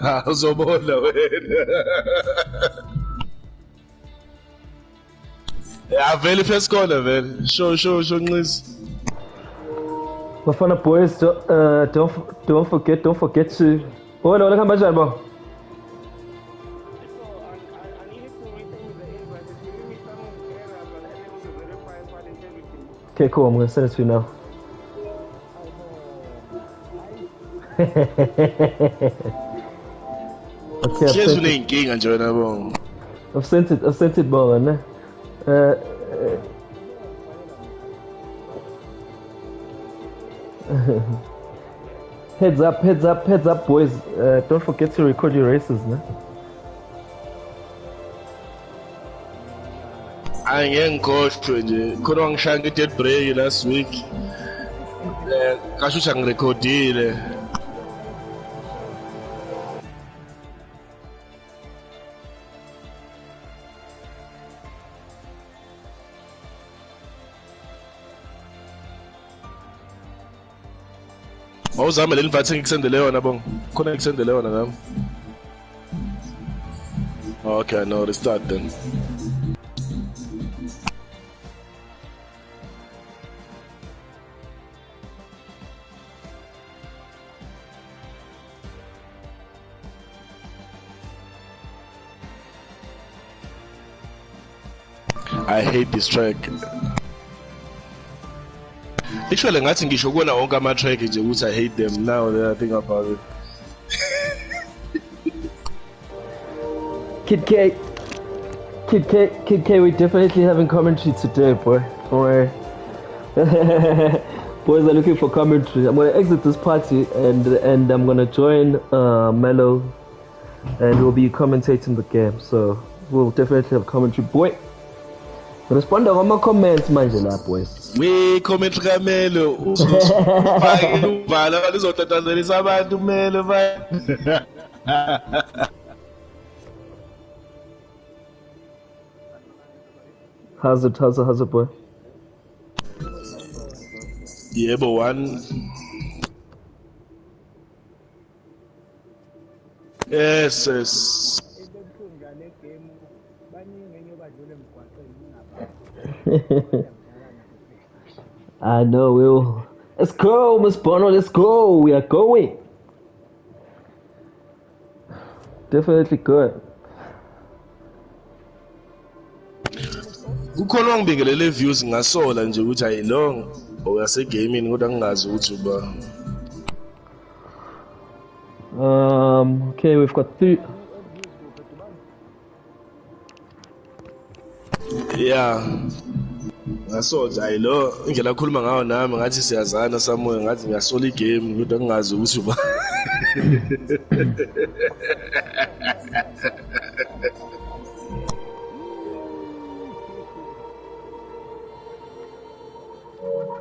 Uzobona wena. Yeah, vele first corner vele. Show Nxisi. Bafana boys, don't forget to. Oh no, come back, bro. Okay, cool. I'm gonna send it to you now. Okay, I've sent it. I've sent it, bro. Ne? Heads up, boys. Don't forget to record your races, ne? Angengikhohlwe nje khona wangishaya nge-dead break last week kasho ukuthi angirekhodile. Mawuzame le invite engikusendele yona bongo khona ngikusendele yona ngami. Okay, no, restart then. I hate this track. Actually, ngathi ngisho kuwona wonke ama-track nje ukuthi I hate them now that I think about it. Kid K, we definitely having commentary today, boy. Don't worry. Boys are looking for commentary. I'm gonna exit this party and I'm gonna join Mello, and we'll be commentating the game. So we'll definitely have commentary, boy. Respond on my comments, manje la, boys. We commentary kaMelo uzofaka uvala lizotatanzelisa abantu Melo ba. How's it, boy? Yebo one. Yes. I know, Will. Let's go, Miss Bono. Let's go. We are going. Definitely good. Kukhona wangibingelele views ngasola nje ukuthi ayilong oyase gaming kodwa ngingazi ukuthi uba. Okay, we've got 3. Yeah. Ngasola ayilo indlela akhuluma ngayo nami ngathi siyazana samoya ngathi ngiyasola igame kodwa ngingazi ukuthi uba.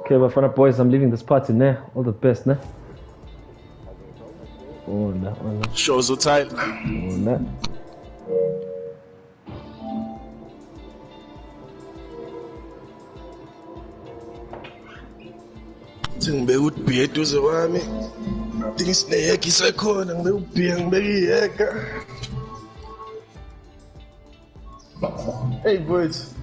Okay, Bafana boys, I'm leaving this party, ne? All the best, ne? Oh, no. Shows are tight. Oh, no. Ngibeka ubhiya eduze kwami. Think sineyeka isekhona ngibeka ubhiya ngibeka iyeka. Hey boys.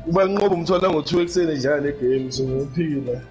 Uba nqobo umthola ngo2 ekseni njalo egame so ngiphila.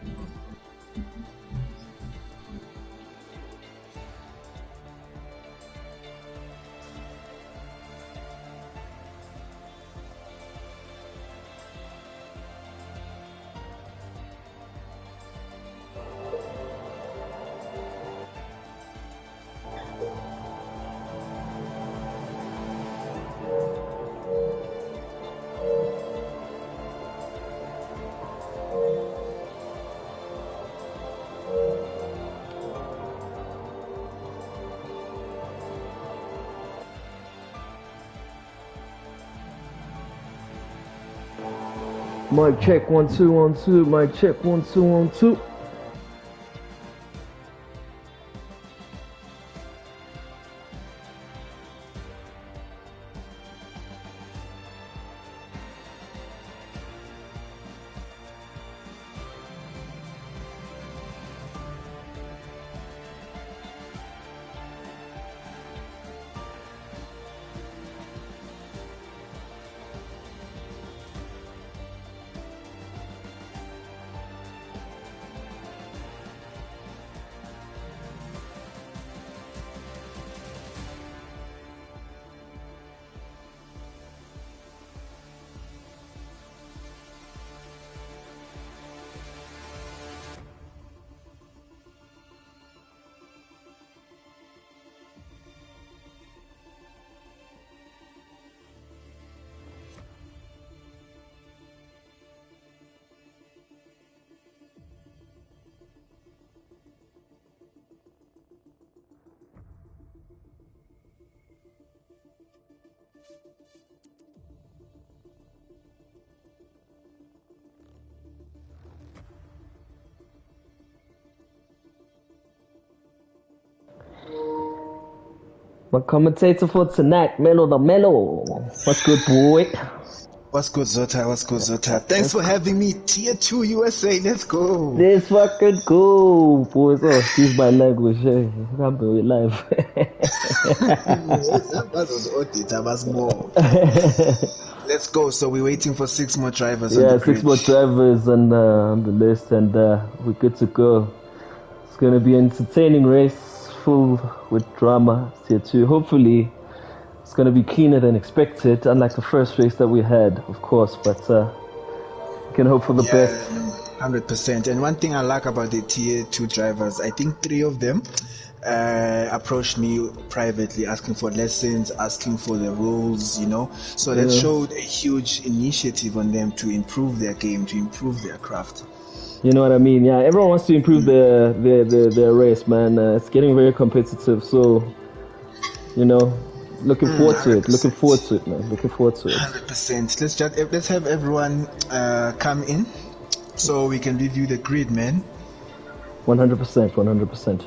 Mic check 1 2 1 2. Mic check 1 2 1 2. My commentator for tonight, Melo the Melo. What's good, boy? What's good, Zota? What's good, Zota? Thanks for having me. Tier 2 USA. Let's go. Let's fucking go, boys. Oh, excuse my language. Hey, I'm doing live. Let's go. So we're waiting for 6 more drivers. Yeah, on the 6 more drivers on the list, and we're good to go. It's gonna be an entertaining race, full with drama. Tier 2. Hopefully, it's gonna be cleaner than expected, unlike the first race that we had, of course. But we can hope for the best. 100%. And one thing I like about the Tier 2 drivers, I think 3 of them approached me privately, asking for lessons, asking for the rules, So that showed a huge initiative on them to improve their game, to improve their craft. You know what I mean? Yeah, everyone wants to improve their race, man. It's getting very competitive, so looking forward to it. Looking forward to it, man. Looking forward to it. 100%. Let's have everyone come in so we can review the grid, man. 100%. 100%.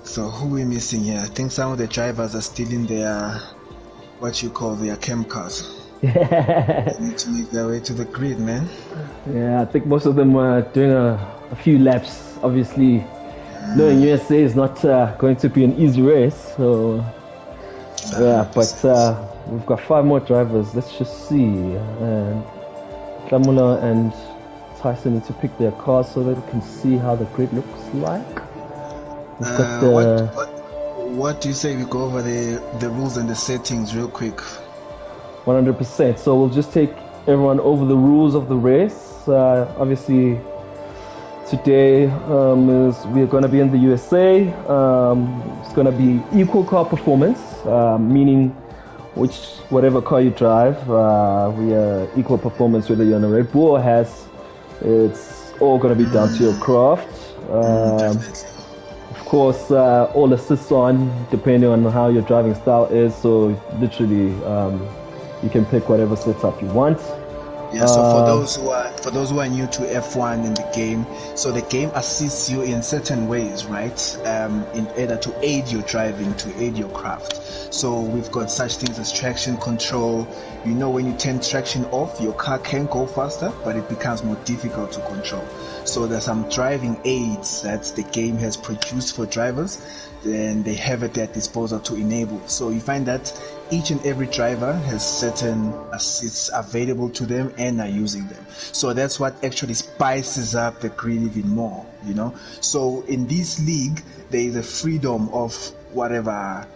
So who are we missing here? I think some of the drivers are still in their their cam cars. They need to make their way to the grid, man. Yeah, I think most of them are doing a few laps. Obviously, knowing USA is not going to be an easy race, so yeah. But we've got 5 more drivers. Let's just see. And Klamula and Tyson need to pick their cars so that we can see how the grid looks like. We've got what do you say we go over the rules and the settings real quick? 100%. So we'll just take everyone over the rules of the race. Obviously, today we're going to be in the USA. It's going to be equal car performance, meaning whatever car you drive, we are equal performance whether you're on a Red Bull or Haas. It's all going to be down to your craft. Of course, all assists on depending on how your driving style is. So literally, you can pick whatever setup you want. Yeah, so for those who are new to F1 in the game, so the game assists you in certain ways, right? In order to aid your driving, to aid your craft. So we've got such things as traction control. When you turn traction off, your car can go faster, but it becomes more difficult to control. So there's some driving aids that the game has produced for drivers, then they have at their disposal to enable. So you find that each and every driver has certain assists available to them and are using them. So that's what actually spices up the grid even more, So in this league, there is a freedom of whatever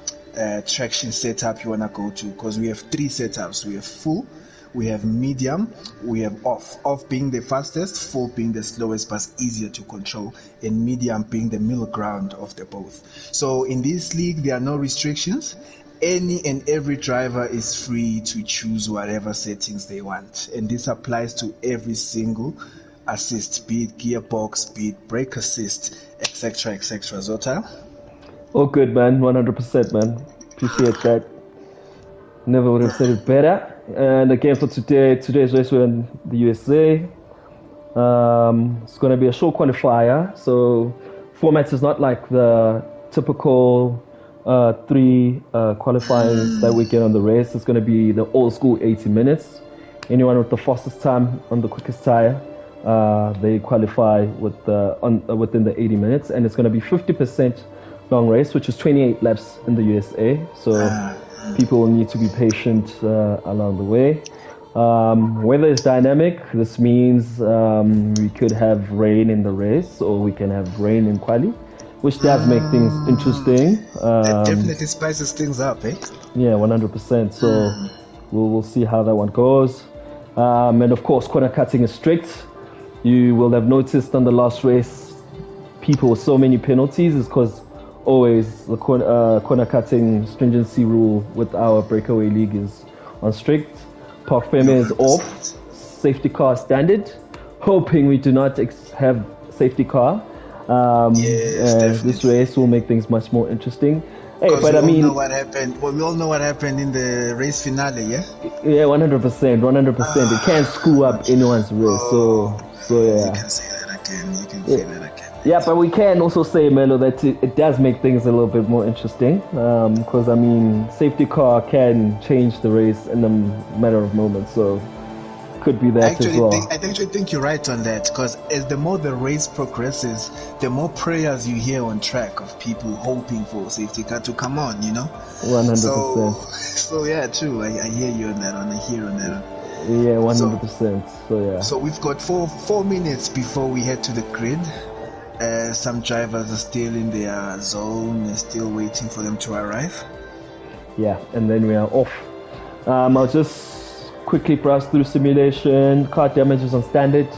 traction setup you want to go to, because we have 3 setups. We have full, we have medium, we have off. Off being the fastest, full being the slowest but easier to control, and medium being the middle ground of the both. So in this league, there are no restrictions. Any and every driver is free to choose whatever settings they want. And this applies to every single assist, be it gearbox, be it brake assist, etc., etc. Zota? Oh, good, man. 100%, man. Appreciate that. Never would have said it better. And again, for today's race, we're in the USA. It's going to be a short qualifier. So format is not like the typical 3 qualifiers that we get on the race. It's going to be the old school 80 minutes. Anyone with the fastest time on the quickest tire, they qualify within the 80 minutes. And it's going to be 50% long race, which is 28 laps in the USA. So people will need to be patient along the way. Weather is dynamic. This means we could have rain in the race, or we can have rain in quali, which does make things interesting. It definitely spices things up, eh? Yeah, 100%. So we'll see how that one goes. And of course, corner cutting is strict. You will have noticed on the last race, people with so many penalties is because always the corner cutting stringency rule with our breakaway league is on strict. Park Feme is off. Safety car standard. Hoping we do not have safety car. This race will make things much more interesting. Hey, but we all know what happened. Well, we all know what happened in the race finale, yeah? Yeah, 100%. It can't screw up anyone's race. So yeah. You can say that again. You can say that again. Yeah, but we can also say, Melo, that it does make things a little bit more interesting. Because, I mean, safety car can change the race in a matter of moments. So, could be that as well. I actually think you're right on that, because as the more the race progresses, the more prayers you hear on track of people hoping for safety car to come on, you know? 100%. So yeah, true. I hear you on that one. I hear on that one. Yeah, 100%. So yeah. So we've got 4 minutes before we head to the grid. Some drivers are still in their zone. They're still waiting for them to arrive. Yeah, and then we are off. I'll just quickly browse through simulation. Car damage is on standard.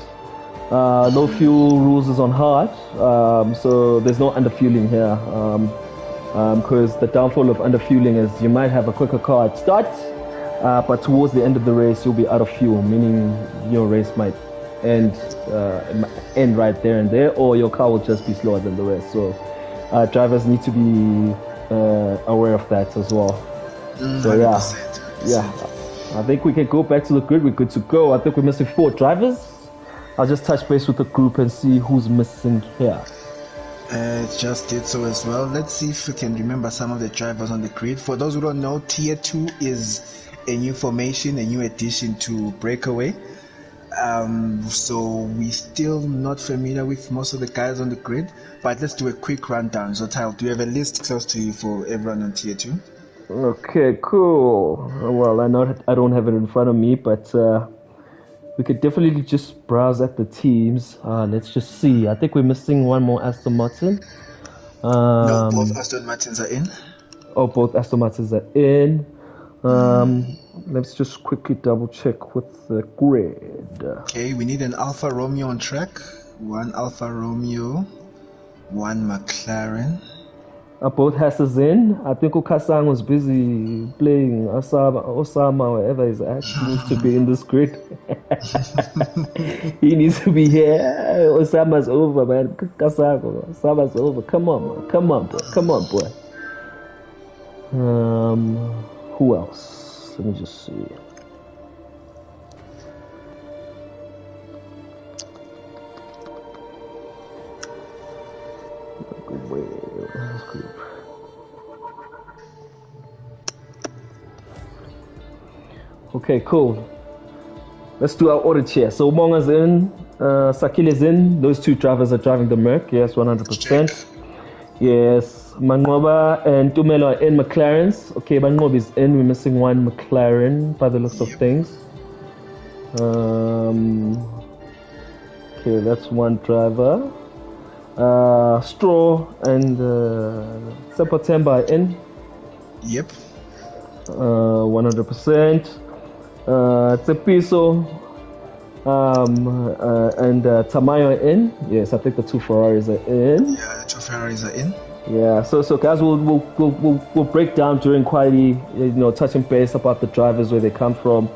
No fuel rules is on hard. So there's no underfueling here. Because the downfall of underfueling is you might have a quicker car at start, but towards the end of the race you'll be out of fuel, meaning your race might end right there and there, or your car will just be slower than the rest. So drivers need to be aware of that as well. So yeah, 100%. I think we can go back to the grid. We're good to go. I think we're missing 4 drivers. I'll just touch base with the group and see who's missing here. Just did so as well. Let's see if we can remember some of the drivers on the grid. For those who don't know, Tier 2 is a new formation, a new addition to BrakeAway. So we're still not familiar with most of the guys on the grid, but let's do a quick rundown. So Tyler, do you have a list close to you for everyone on Tier 2? Okay, cool. Well, I don't have it in front of me, but we could definitely just browse at the teams. Let's just see. I think we're missing one more Aston Martin. No, both Aston Martins are in. Oh, both Aston Martins are in. Let's just quickly double check with the grid. Okay, we need an Alfa Romeo on track. 1 Alfa Romeo, 1 McLaren. Both Hasses in. I think Ukasang was busy playing Osama, wherever he's at. He needs to be in this grid. He needs to be here. Osama's over, man. Osama's over. Come on, man. Come on, boy. Who else? Let me just see. Okay, cool. Let's do our audit here. So Monga's in, Sakil is in. Those 2 drivers are driving the Merc. Yes, 100%. Yes, Mangoba and Tumelo are in McLarens. Okay, Mangoba is in. We're missing 1 McLaren by the looks of things. Okay, that's 1 driver. Straw and Sepatemba are in. Yep. 100%. Tsepiso and Tamayo are in. Yes, I think the 2 Ferraris are in. Yeah, the 2 Ferraris are in. Yeah, so guys, we'll break down during quality, touching base about the drivers, where they come from,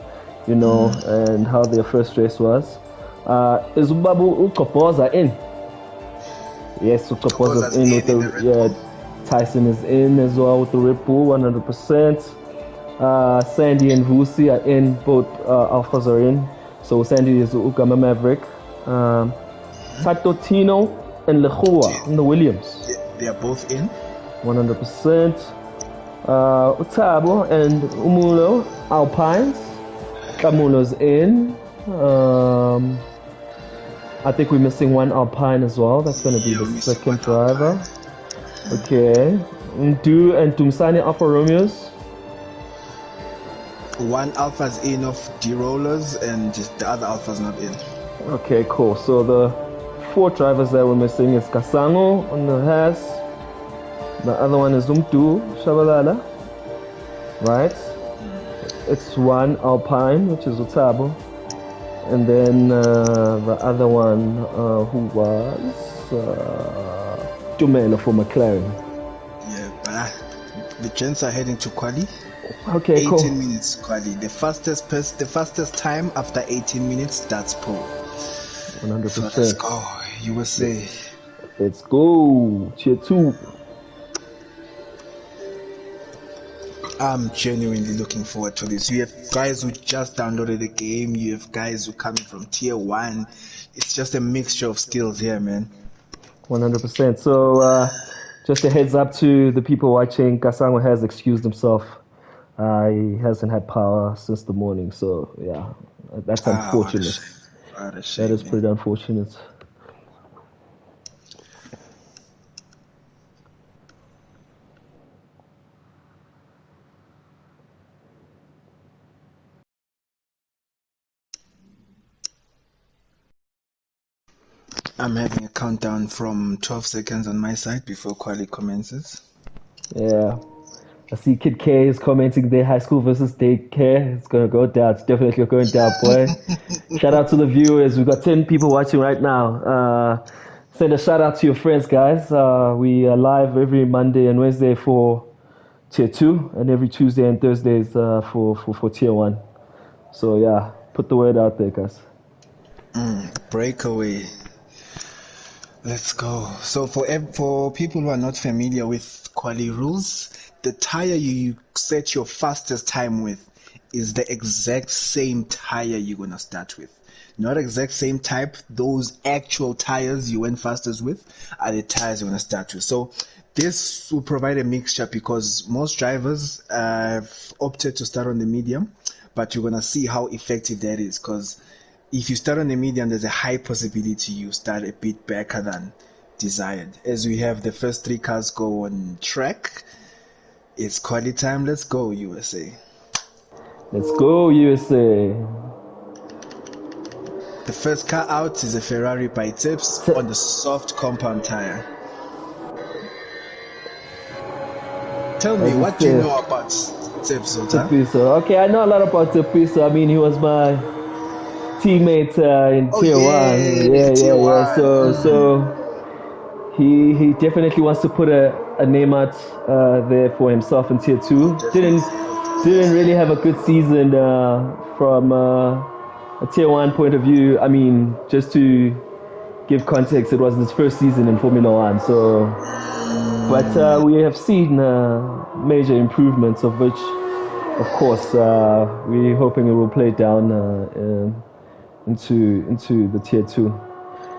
and how their first race was. Izubabu Ukopoza in. Yes, Ukopoza's in with the Tyson is in as well with the Red Bull, 100%. Sandy and Vusi are in. Both Alphas are in. So Sandy is Ugama Maverick. Tato Tino and Lehua in the Williams. They are both in. 100%. Utabo and Umulo Alpines. Kamulo's in. I think we're missing 1 Alpine as well. That's going to be the second driver. Okay. Ndu and Tumsani Alfa Romeos. 1 Alpha's in of D-Rollers and the other Alpha's not in. Okay, cool. So the 4 drivers that we're missing is Kasango on the Haas. The other one is Umtu Shabalala. Right? It's 1 Alpine, which is Utabo. And then the other one who was Tumelo for McLaren. Yeah, but the gents are heading to quali. Okay, 18 cool. minutes quali. The fastest time after 18 minutes, that's pole. 100%. So let's go, USA. Let's go. Tier 2. I'm genuinely looking forward to this. You have guys who just downloaded the game. You have guys who coming from Tier 1. It's just a mixture of skills here, man. 100%. So, just a heads up to the people watching, Kasango has excused himself. He hasn't had power since the morning, so yeah, that's unfortunate. What a shame. That is pretty unfortunate. I'm having a countdown from 12 seconds on my side before quali commences. Yeah. I see Kid K is commenting there, high school versus daycare. It's going to go down. It's definitely going down, boy. Shout out to the viewers. We've got 10 people watching right now. Send a shout out to your friends, guys. We are live every Monday and Wednesday for Tier 2 and every Tuesday and Thursdays for Tier 1. So, yeah, put the word out there, guys. Breakaway. Let's go. So for people who are not familiar with quali rules, the tire you set your fastest time with is the exact same tire you're going to start with. Not exact same type. Those actual tires you went fastest with are the tires you're going to start with. So this will provide a mixture because most drivers have opted to start on the medium, but you're going to see how effective that is because if you start on the medium, there's a high possibility you start a bit backer than desired. As we have the first 3 cars go on track, it's quali time. Let's go, USA. Let's go, USA. The first car out is a Ferrari by Tips on the soft compound tire. Tell me, what do you know about Tips? Tepiso. Okay, I know a lot about Tepiso. I mean, he was my teammate in Tier 1. Yeah. So he definitely wants to put a name out there for himself in Tier 2. Didn't really have a good season from a Tier 1 point of view. I mean, just to give context, it was his first season in Formula 1. So, but we have seen major improvements, of which, of course, we're hoping it will play down into the Tier 2.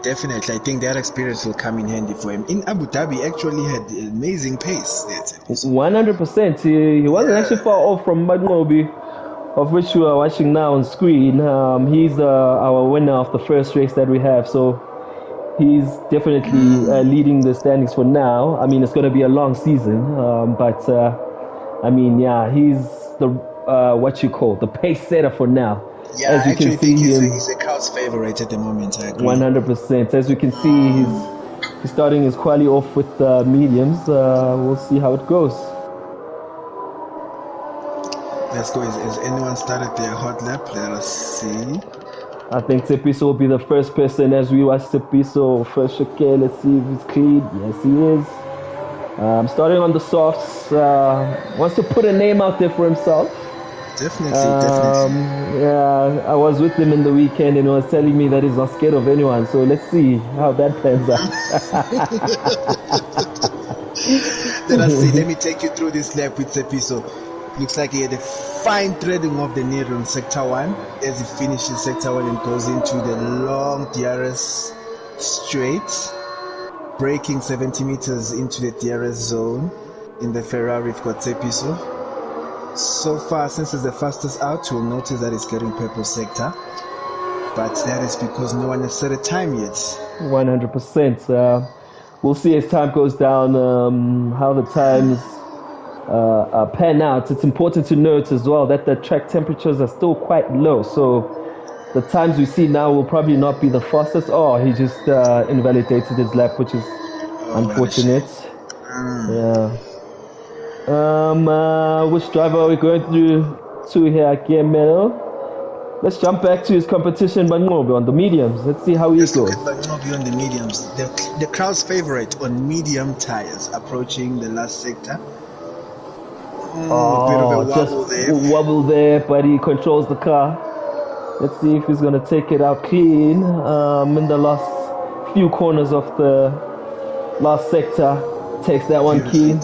Definitely, I think that experience will come in handy for him. In Abu Dhabi, actually had amazing pace. 100%. He wasn't actually far off from Magnobi, of which you are watching now on screen. He's our winner of the first race that we have, so he's definitely leading the standings for now. I mean, it's going to be a long season, but I mean, yeah, he's the what you call the pace setter for now. Yeah, as you I actually can see, think he's a crowd's favorite at the moment. I agree. 100%. As you can see, he's starting his quali off with mediums. We'll see how it goes. Let's go. Has anyone started their hot lap? Let us see. I think Tepiso will be the first person as we watch Tepiso first. Okay, let's see if he's clean. Yes, he is. Starting on the softs. Wants to put a name out there for himself. Definitely. Yeah, I was with him in the weekend and he was telling me that he's not scared of anyone. So let's see how that plans out. Let us see. Let me take you through this lap with Tepiso. Looks like he had a fine threading of the needle in Sector 1 as he finishes Sector 1 and goes into the long DRS straight, braking 70 meters into the DRS zone in the Ferrari. We've got Tepiso. So far, since it's the fastest out, you'll notice that it's getting purple sector, but that is because no one has set a time yet. 100%. We'll see as time goes down how the times pan out. It's important to note as well that the track temperatures are still quite low, so the times we see now will probably not be the fastest. Oh, he just invalidated his lap, which is unfortunate. Yeah. Which driver are we going to here again, Melo? Let's jump back to his competition, Bangobi, on the mediums. Let's see how he goes. Look at Bangobi on the mediums. The crowd's favorite on medium tires, approaching the last sector. Bit of a wobble there. Wobble there, but he controls the car. Let's see if he's going to take it out clean in the last few corners of the last sector. Takes that one key.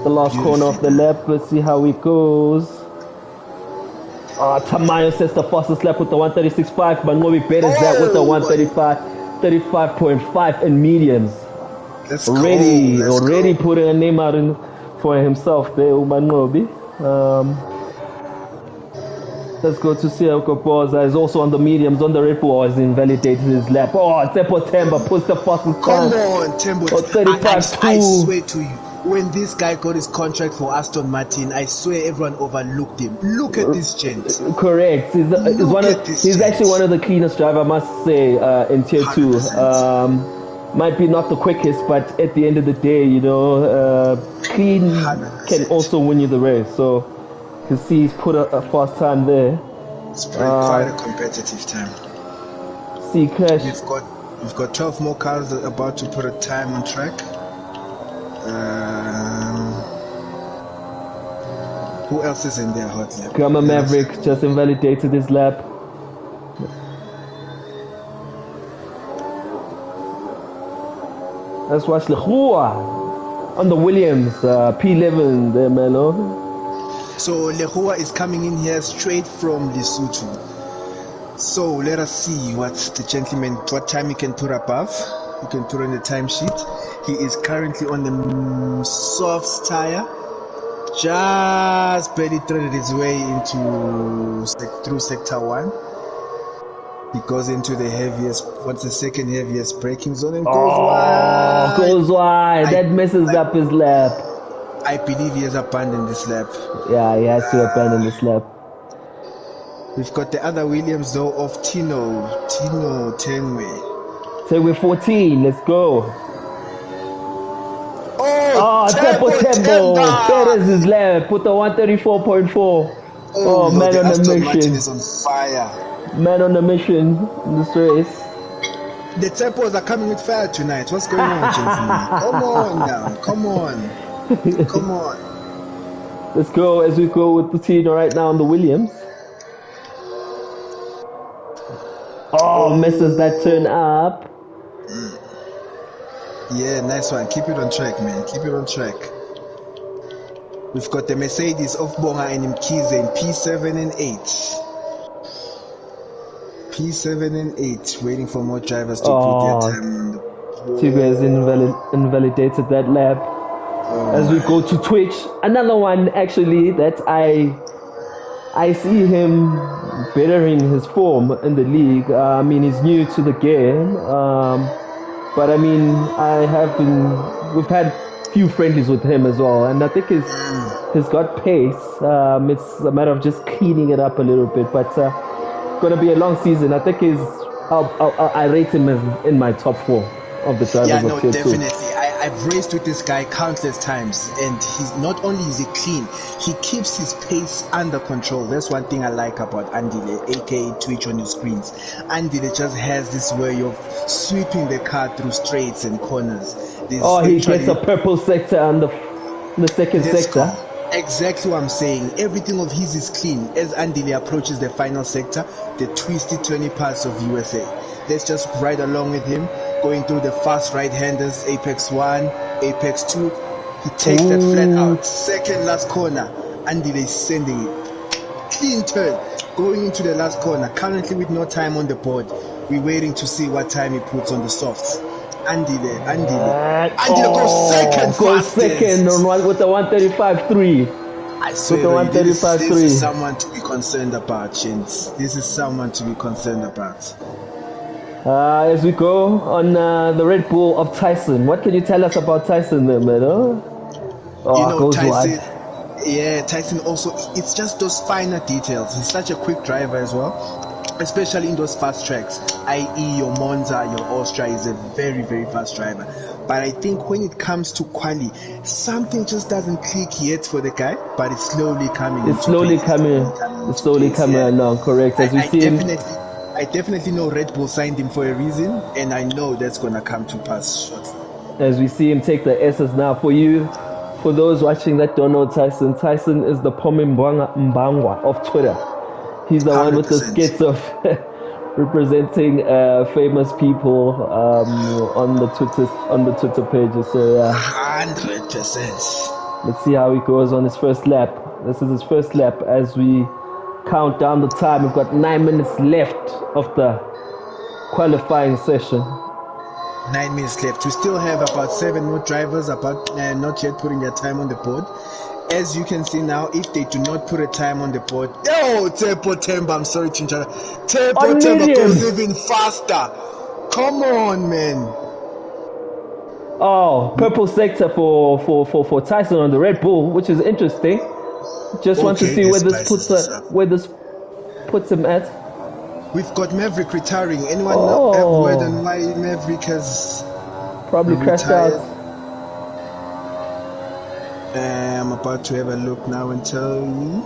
The last corner of the lap. Let's see how it goes. Tamayo sets the fastest lap with the 136.5, but Ngobi betters that with the 135, 35.5 in mediums. Let's already go. putting a name out for himself there, Umangobi. Let's go to Siako Boza. Is also on the mediums, on the Red Bull, is invalidated his lap. Oh, Tepo Temba puts the fastest Come time. on, Tembo. Oh, 35-2. I swear to you, when this guy got his contract for Aston Martin, I swear everyone overlooked him. Look at this gent. Correct. He's actually one of the cleanest drivers, I must say, in Tier 2. 100%. Might be not the quickest, but at the end of the day, clean 100%. can also win you the race. So you can see he's put a fast time there. It's quite a competitive time. See, Crash. We've got 12 more cars about to put a time on track. Who else is in there hot lap? Gamma Maverick just invalidated his lap. Let's watch Lehua on the Williams P11 there, Melo. So Lehua is coming in here straight from Lesotho. So let us see what time he can put above. He can put on the timesheet. He is currently on the soft tire. Just barely threaded his way through sector 1. He goes into the second heaviest braking zone and goes wide. Goes wide. That messes up his lap. I believe he has abandoned this lap. Yeah, he has to abandon this lap. We've got the other Williams though of Tino Tenwe. Tenwe 14, let's go. Tempo. Better his lap. Put the 134.4. Oh, man on the mission. Martin is on fire. Man on the mission in this race. The tempos are coming with fire tonight. What's going on, gentlemen? Come on now. Come on. Let's go as we go with the team right now on the Williams. Messes that turn up. Yeah, nice one. Keep it on track, man. Keep it on track. We've got the Mercedes of Bonga and Mkize in P7 and 8. P7 and 8. Waiting for more drivers to put their time on the board. Tigo has invalidated that lap. As we go to Twitch. Another one actually that I see him bettering his form in the league. I mean, he's new to the game. But I mean, we've had few friendlies with him as well, and I think he's got pace. It's a matter of just cleaning it up a little bit, but gonna be a long season. I think I rate him in my top 4 of the drivers of Tier 2. Definitely. I've raced with this guy countless times, and he's not only is he clean, he keeps his pace under control. That's one thing I like about Andile, aka Twitch on your screens. Andile just has this way of sweeping the car through straights and corners. He gets a purple sector on the second sector. Exactly what I'm saying. Everything of his is clean. As Andile approaches the final sector, the twisty, turny parts of USA. Let's just ride along with him, going through the fast right-handers, Apex 1, Apex 2. He takes that flat out. Second last corner. Andile is sending it. Clean turn. Going into the last corner. Currently with no time on the board. We're waiting to see what time he puts on the softs. Andile goes second. Goes second with the 135.3. I swear this is someone to be concerned about, gents. This is someone to be concerned about. As we go on the Red Bull of Tyson, what can you tell us about Tyson there, man? Tyson. Yeah, Tyson also, it's just those finer details. He's such a quick driver as well, especially in those fast tracks, i.e. your Monza, your Austria is a very, very fast driver. But I think when it comes to quali, something just doesn't click yet for the guy, but it's slowly coming. It's slowly coming along, correct. As we see him. I definitely know Red Bull signed him for a reason, and I know that's going to come to pass shortly. As we see him take the S's now. For those watching that don't know Tyson is the Pome Mbangwa of Twitter. He's the 100%. One with the skits of representing famous people on the Twitter pages. So yeah, 100%. Let's see how he goes on his first lap. This is his first lap as we count down the time. We've got 9 minutes left of the qualifying session. 9 minutes left. We still have about 7 more drivers not yet putting their time on the board. As you can see now, if they do not put a time on the board, Tepo Temba, I'm sorry to interrupt. Tepo Temba goes even faster. Come on, man. Oh, purple sector for Tyson on the Red Bull, which is interesting. Just want to see where this puts him at. We've got Maverick retiring. Anyone have word on why Maverick has probably crashed out? I'm about to have a look now and tell you.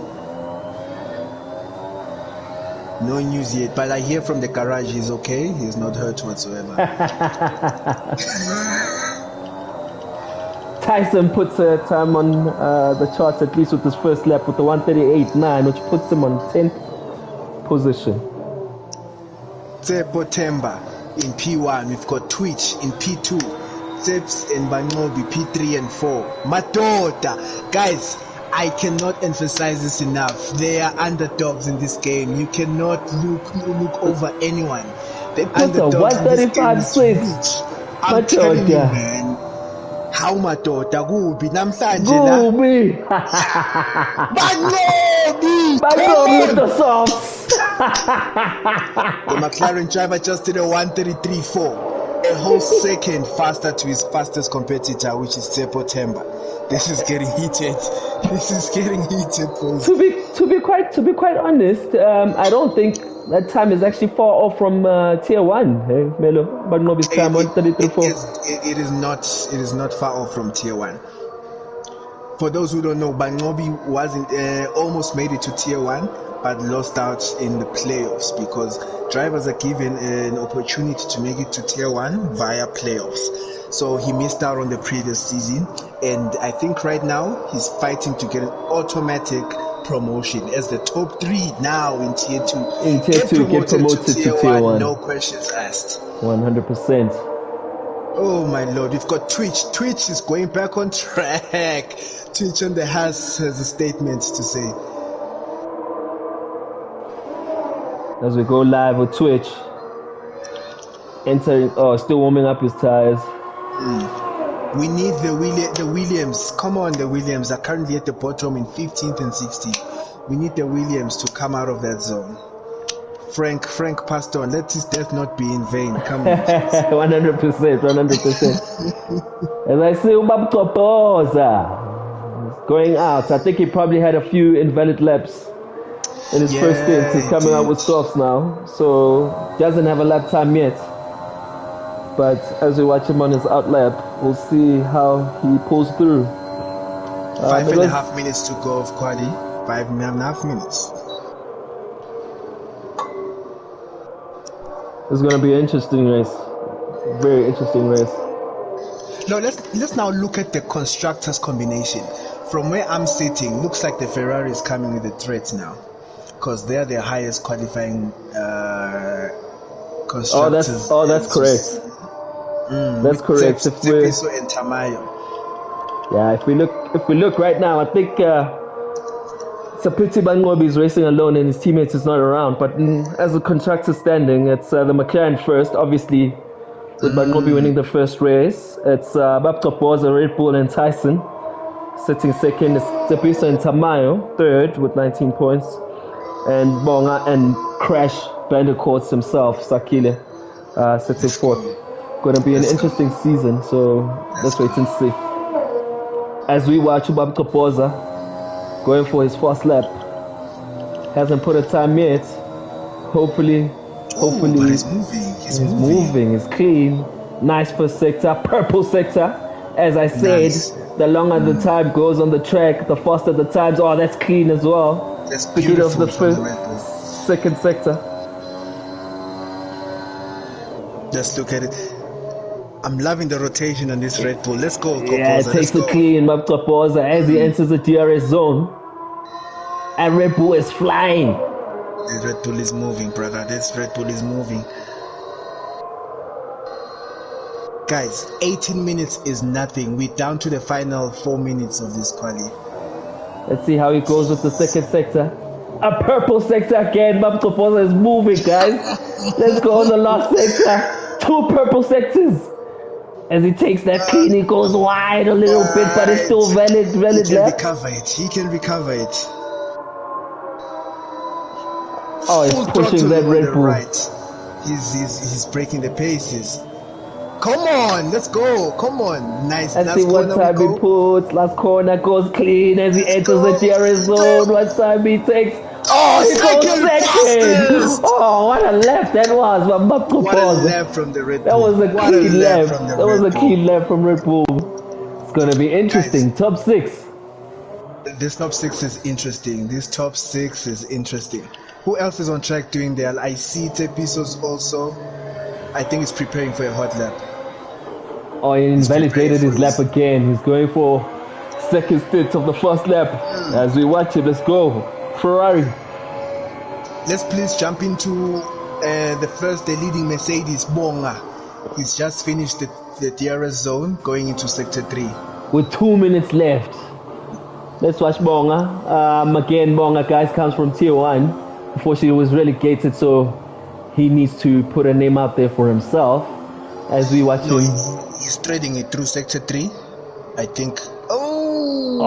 No news yet, but I hear from the garage he's okay. He's not hurt whatsoever. Tyson puts a time on the charts, at least with his first lap, with the 1:38.9, which puts him on 10th position. Tepo Temba in P1. We've got Twitch in P2. Zeps and Banobi P3 and 4. Matota. Guys, I cannot emphasize this enough. They are underdogs in this game. You cannot look over anyone. The underdogs in this game is rich. I'm telling you, man. How Matota Gubi Namsanje Gubi Banobi with the softs. The McLaren driver just did a 1:33.4. A whole second faster to his fastest competitor, which is Tepo Temba. This is getting heated. This is getting heated, folks. To be quite honest, I don't think that time is actually far off from tier 1. Hey, Melo, but Nobi's time 1:33.4. It is not far off from tier 1. For those who don't know, Banobi wasn't almost made it to tier 1, but lost out in the playoffs because drivers are given an opportunity to make it to tier 1 via playoffs. So he missed out on the previous season, and I think right now he's fighting to get an automatic promotion as the top 3 now in tier 2. In tier 2, get promoted to tier 1. No questions asked. 100%. Oh my lord, we've got Twitch. Twitch is going back on track. Twitch on the has a statement to say. As we go live with Twitch, still warming up his tires. We need the Williams. Come on, the Williams are currently at the bottom in 15th and 16th. We need the Williams to come out of that zone. Frank passed on. Let his death not be in vain. Come on. 100%. As I see Ubabtopoza going out, I think he probably had a few invalid laps in his first stint. He's coming out with softs now, so doesn't have a lap time yet. But as we watch him on his out lap, we'll see how he pulls through. 5.5 minutes to go of quali. 5.5 minutes. It's going to be an interesting race. Very interesting race. Now let's now look at the constructors combination. From where I'm sitting, looks like the Ferrari is coming with a threat now, because they're the highest qualifying constructors. That's correct. That's correct. Tepiso and Tamayo. Yeah, if we look right now, I think it's a pity Bangobi is racing alone and his teammates is not around. But as a constructor standing, it's the McLaren first, obviously, with Bangobi winning the first race. It's Babtopoza, Red Bull, and Tyson sitting second. It's Tepiso and Tamayo third with 19 points, and Bonga and Crash Bandicoot himself, Sakile, sitting fourth. Going to be an interesting season, so let's wait and see. As we watch Babtopoza going for his first lap, hasn't put a time yet. Hopefully he's moving. He's clean. Nice first sector, purple sector. As I said, the longer the time goes on the track, the faster the times. Oh, that's clean as well. That's beautiful. Of the second sector. Let's look at it. I'm loving the rotation on this Red Bull. Let's go, Kopoza. Yeah, it takes it clean, Kopoza, as he enters the DRS zone. And Red Bull is flying. This Red Bull is moving, brother. This Red Bull is moving. Guys, 18 minutes is nothing. We're down to the final 4 minutes of this quali. Let's see how it goes with the second sector. A purple sector again. Kopoza is moving, guys. Let's go on the last sector. 2 purple sectors. As he takes that clean, he goes wide a little bit, but it's still valid He can left. recover it. He can recover it. Oh, he's Full pushing throttle that on Red the Bull. right. He's breaking the paces. Come on, let's go. Come on. Nice. Let's Last see what corner time we he go. puts. Last corner goes clean as he enters the DRS zone. Go. What time he takes? Oh, he goes second. Fastest. Oh, what a lap that was. What a lap from the Red Bull. That was a What clean lap. from the That was Red a Bull. clean lap from Red Bull. It's going to be interesting. Guys, Top 6. This top 6 is interesting. This top 6 is interesting. Who else is on track doing that? I see Tepisos also. I think he's preparing for a hot lap. Oh, he invalidated his lap again. He's going for second stint of the first lap. As we watch it, let's go. Ferrari. Let's please jump into the leading Mercedes, Bonga. He's just finished the DRS zone, going into sector 3. With 2 minutes left. Let's watch Bonga. Again, Bonga, guys, comes from Tier 1. Unfortunately, he was relegated, so he needs to put a name out there for himself. As we watch him. He's threading it through sector 3. I think. Controls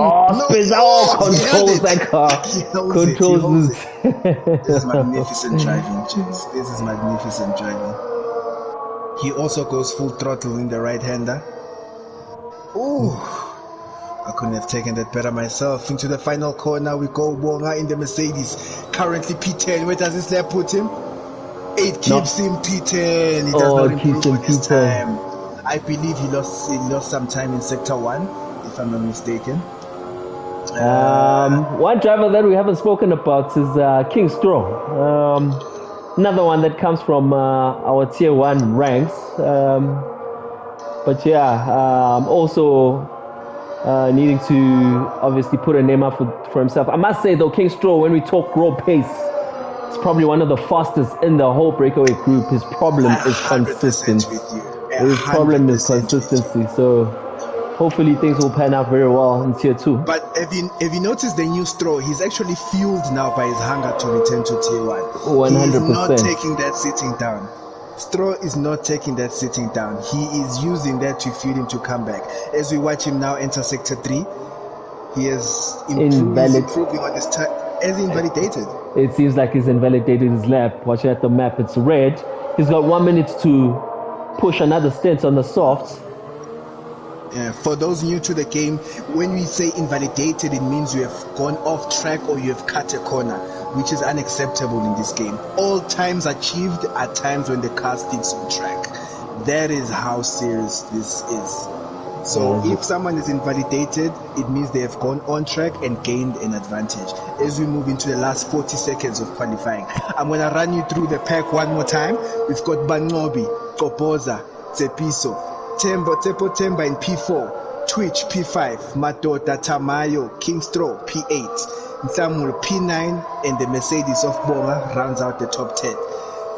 that car. Controls it. This is magnificent driving, James. This is magnificent driving. He also goes full throttle in the right-hander. Ooh. I couldn't have taken that better myself. Into the final corner we go. Bonga in the Mercedes. Currently P10. Where does this lap put him? 8 keeps him P10. He does not improve with his time. I believe he lost some time in sector 1, if I'm not mistaken. One driver that we haven't spoken about is King Strong. Another one that comes from our Tier 1 ranks. But yeah, also needing to obviously put a name up for himself. I must say though, King Straw, when we talk raw pace, it's probably one of the fastest in the whole breakaway group. His problem is consistency. His problem is consistency. So hopefully things will pan out very well in Tier 2. But have you noticed the new Straw? He's actually fueled now by his hunger to return to Tier 1. 100%. He is not taking that sitting down. Straw is not taking that sitting down. He is using that to fuel him to come back. As we watch him now enter sector 3, he is improving on his time. As invalidated. It seems like he's invalidated his lap. Watch at the map, it's red. He's got 1 minute to push another stint on the softs. For those new to the game, when we say invalidated, it means you have gone off track or you have cut a corner, which is unacceptable in this game. All times achieved are times when the car sticks on track. That is how serious this is. So if someone is invalidated, it means they have gone on track and gained an advantage. As we move into the last 40 seconds of qualifying, I'm going to run you through the pack one more time. We've got Bangobi, Kopoza, Tsepiso, Tepo Temba in P4, Twitch P5, Matota Tamayo, Kingstro P8, Nsamul P9, and the Mercedes of Bonga rounds out the top 10.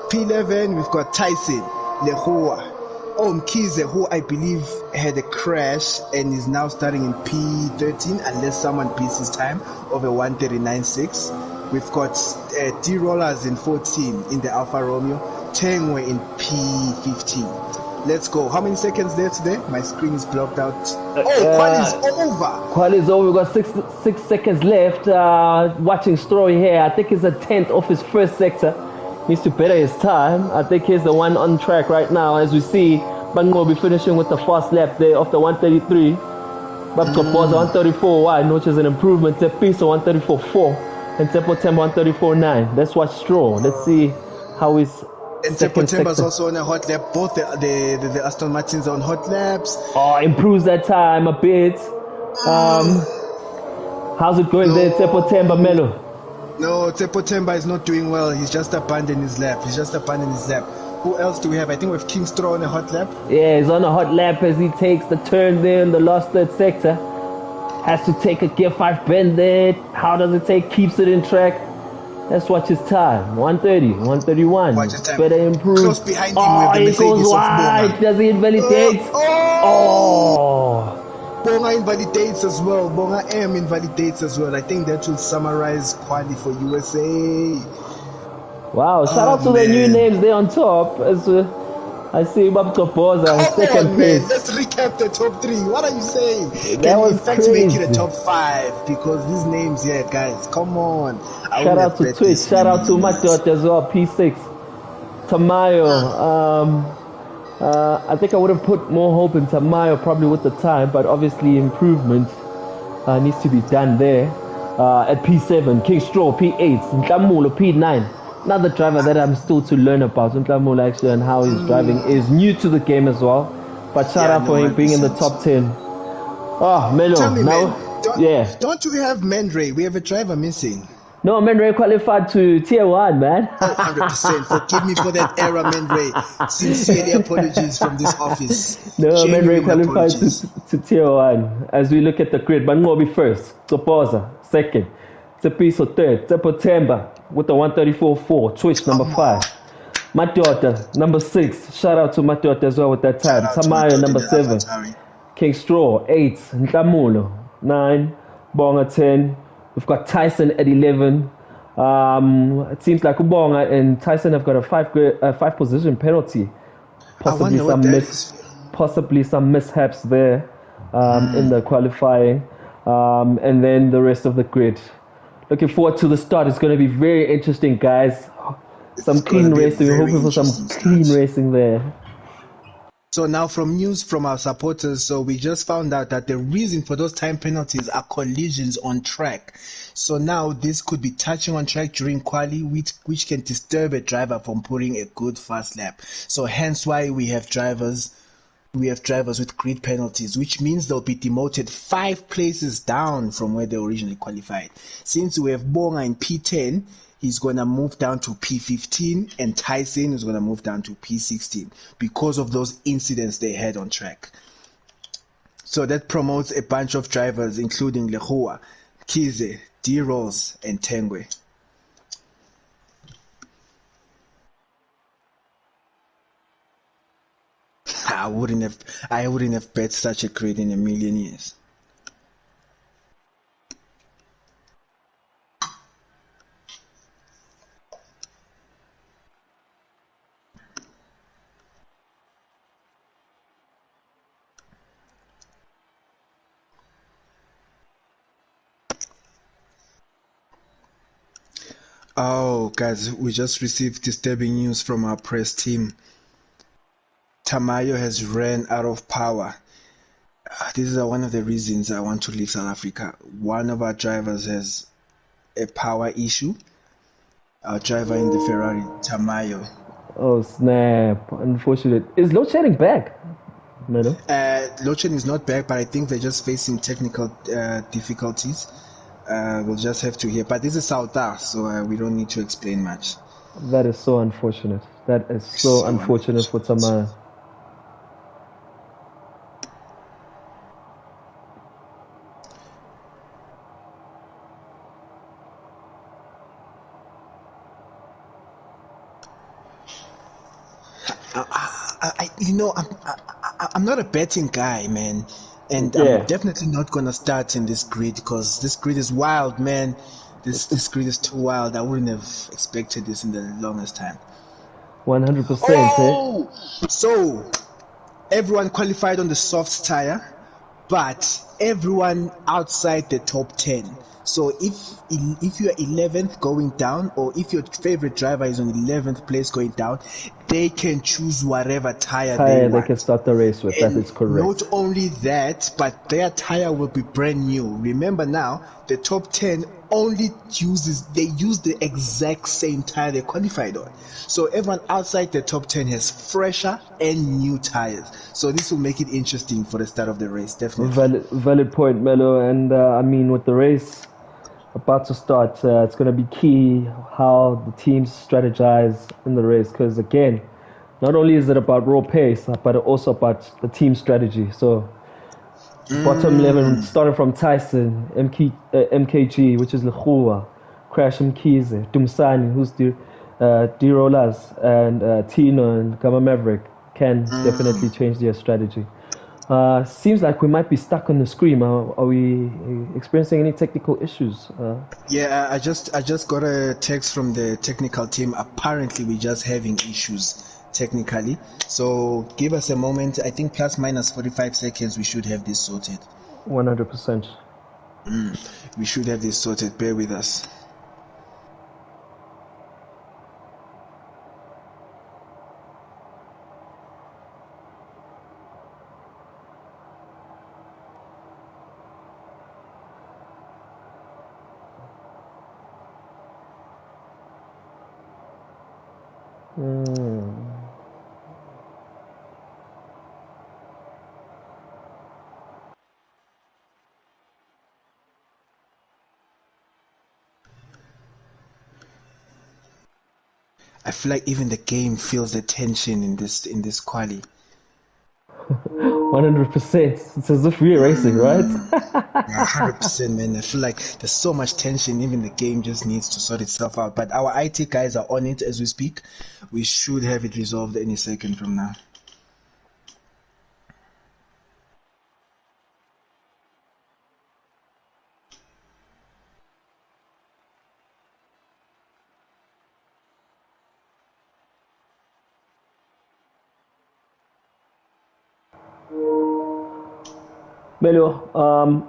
P11, we've got Tyson, Lehua, Mkize, who I believe had a crash and is now starting in P13 unless someone beats his time of a 1:39.6. We've got D-Rollers in 14 in the Alfa Romeo, Tengwe in P15. Let's go. How many seconds left there? My screen is blocked out. Qual is over. Qual is over. We've got 6 seconds left. Watching Story here. I think he's a 10th off his first sector. Needs to better his time. I think he's the one on track right now. As we see, Bango will be finishing with the fast lap there of the 133. Babkopoza 134.1, which is an improvement. Tepiso 134.4. And Tepo Temba 134.9. Let's watch Straw. Let's see how he's. And Tepo Temba's also on a hot lap. Both the Aston Martins are on hot laps. Improves that time a bit. How's it going there, Tepo Temba, Melo? No, Tepo Temba is not doing well. He's just abandoned his lap. Who else do we have? I think we have King Straw on a hot lap. Yeah, he's on a hot lap as he takes the turn there in the last third sector. Has to take a gear 5 bend there. How does it take? Keeps it in track. Let's watch his time. 130, 131. Watch his time. Better improve. Close behind him with the Mercedes goes wide. Does he invalidate? Bonga invalidates as well. Bonga M invalidates as well. I think that will summarize quali for USA. Wow, shout out to the new names there on top. As I see Babto Boza in Come second on, man. place. Let's recap the top 3. What are you saying? That Can you, was in fact, make it a crazy. top 5? Because these names here, guys, come on. I Shout wouldn't out have to bet Twitch. this in a Shout out to million years. Matot as well. P6. Tamayo. I think I would have put more hope in Tamayo probably with the time, but obviously improvement needs to be done there. At P7, King Straw, P8, Ntamulo, P9. Another driver that I'm still to learn about, Ntamulo actually, and how he's driving is new to the game as well. But shout Yeah, out no, for him being in the 100%. top 10. Oh, Melo, Tell me, now, man, yeah. don't we have Mendre? We have a driver missing. No, Menray qualified to tier 1, man. Oh, 100%. Forgive me for that error, Mendre. Sincerely apologies from this office. No, Menray Genuine qualified apologies. to tier 1. As we look at the grid, Bangobi first, Topoza second, Tepiso third, Tepotemba with the 134.4, Twitch number 5. Matiota number 6. Shout out to Matiota as well with that time. Shout out to Tamayo Matot number and 7. Alphatari. King Straw 8. Ntamulo 9. Bonga 10. We've got Tyson at 11. It seems like Ubonga and Tyson have got a 5 position penalty. Possibly Some mishaps there in the qualifying, and then the rest of the grid. Looking forward to the start. It's going to be very interesting, guys. Some clean racing. We're hoping for some clean racing there. So now from news from our supporters, so we just found out that the reason for those time penalties are collisions on track. So now this could be touching on track during quali, which can disturb a driver from putting a good fast lap. So hence why we have drivers with grid penalties, which means they'll be demoted 5 places down from where they originally qualified. Since we have Bonga in P10, he's going to move down to P15, and Tyson is going to move down to P16 because of those incidents they had on track. So that promotes a bunch of drivers, including Lehua, Kize, D-Rolls, and Tengwe. I wouldn't have bet such a grid in a million years. Oh, guys, we just received disturbing news from our press team. Tamayo has ran out of power. This is one of the reasons I want to leave South Africa. One of our drivers has a power issue. Our driver in the Ferrari, Tamayo. Oh, snap. Unfortunate. Is load shedding back? No. Load shedding is not back, but I think they're just facing technical difficulties. We'll just have to hear. But this is Sauta, so we don't need to explain much. That is so unfortunate. That is so unfortunate for Tamayo. I'm not a betting guy, man, and I'm definitely not gonna start in this grid because this grid is wild, man. This grid is too wild. I wouldn't have expected this in the longest time. 100%. Oh, so everyone qualified on the soft tire, but everyone outside the top 10. So if you're 11th going down, or if your favorite driver is on 11th place going down, they can choose whatever tire they want. They can start the race with. And that is correct. Not only that, but their tire will be brand new. Remember now, the top 10 only use the exact same tire they qualified on. So everyone outside the top 10 has fresher and new tires. So this will make it interesting for the start of the race, definitely. Valid point, Melo. And I mean, with the race about to start, it's going to be key how the teams strategize in the race. Because again, not only is it about raw pace, but also about the team strategy. So bottom 11, starting from Tyson, MKG, which is Lehua, Crash Mkize, Dumsani, who's D-Rollers, and Tino and Gamma Maverick can definitely change their strategy. Seems like we might be stuck on the screen. Are we experiencing any technical issues? Yeah, I just got a text from the technical team. Apparently, we're just having issues. technically. So give us a moment. I think plus minus 45 seconds we should have this sorted. 100%. We should have this sorted. Bear with us. I feel like even the game feels the tension in this quali. 100%. It's as if we're racing, right? 100%, man. I feel like there's so much tension. Even the game just needs to sort itself out. But our IT guys are on it as we speak. We should have it resolved any second from now. Melo,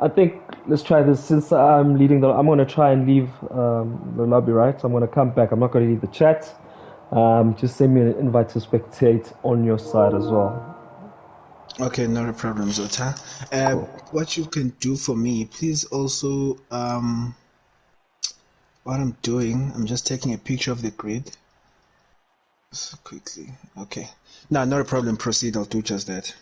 I think let's try this. Since I'm leading I'm going to try and leave the lobby, right? So I'm going to come back. I'm not going to leave the chat. Just send me an invite to spectate on your side as well. Okay, not a problem, Zota. Cool. What you can do for me, please also, what I'm doing, I'm just taking a picture of the grid. So quickly. Okay. No, not a problem. Proceed. I'll do just that.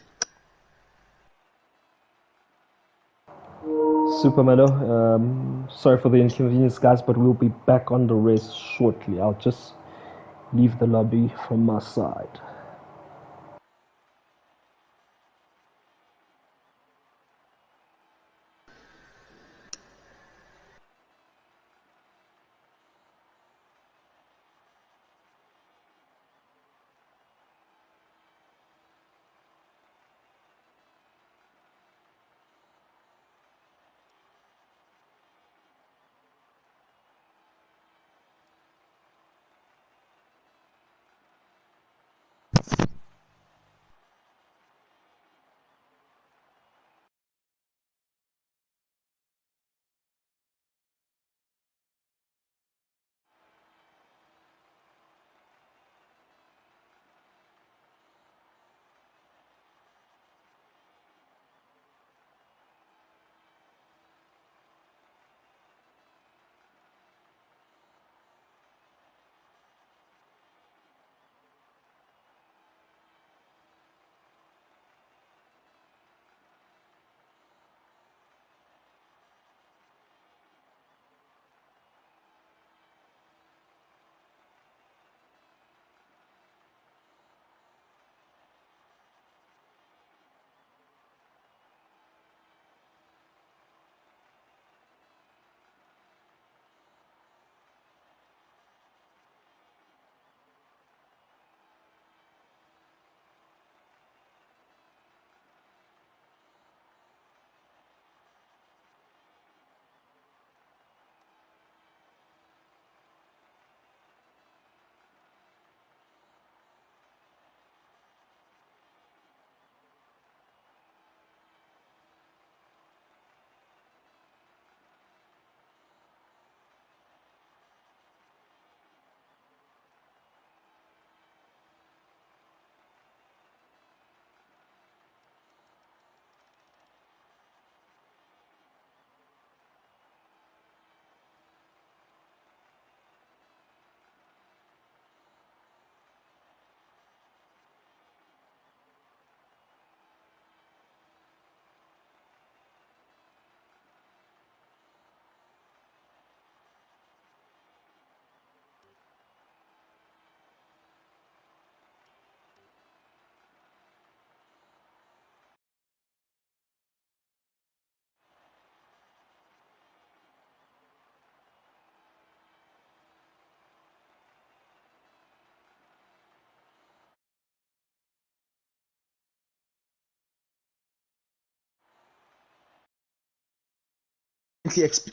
Super Melo. Sorry for the inconvenience, guys, but we'll be back on the race shortly. I'll just leave the lobby from my side.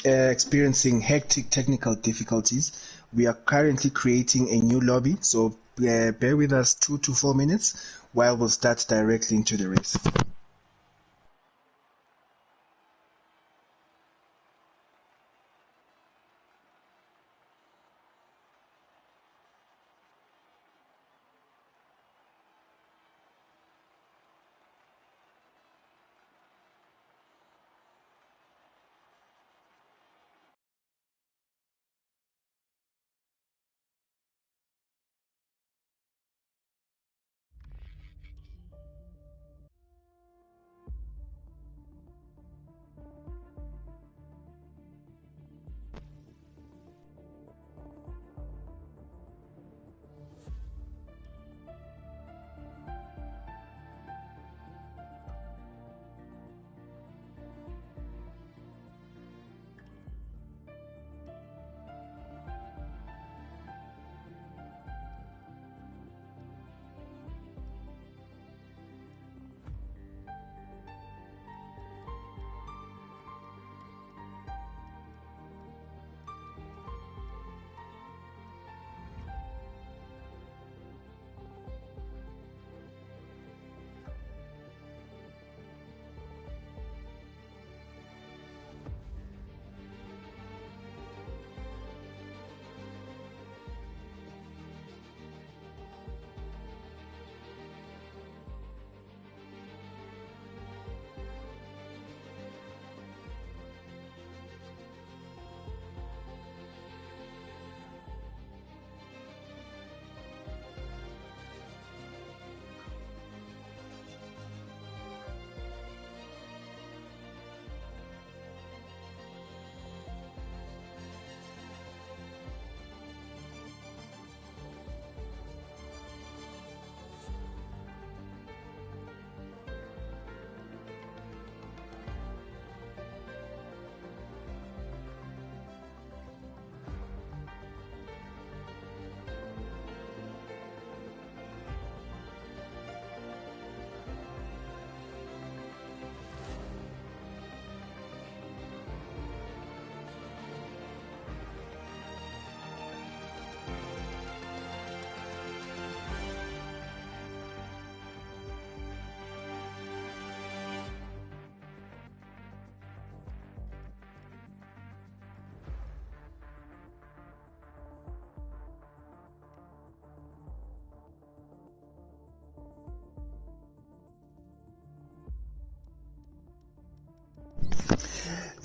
Experiencing hectic technical difficulties. We are currently creating a new lobby, so bear with us 2 to 4 minutes while we'll start directly into the race.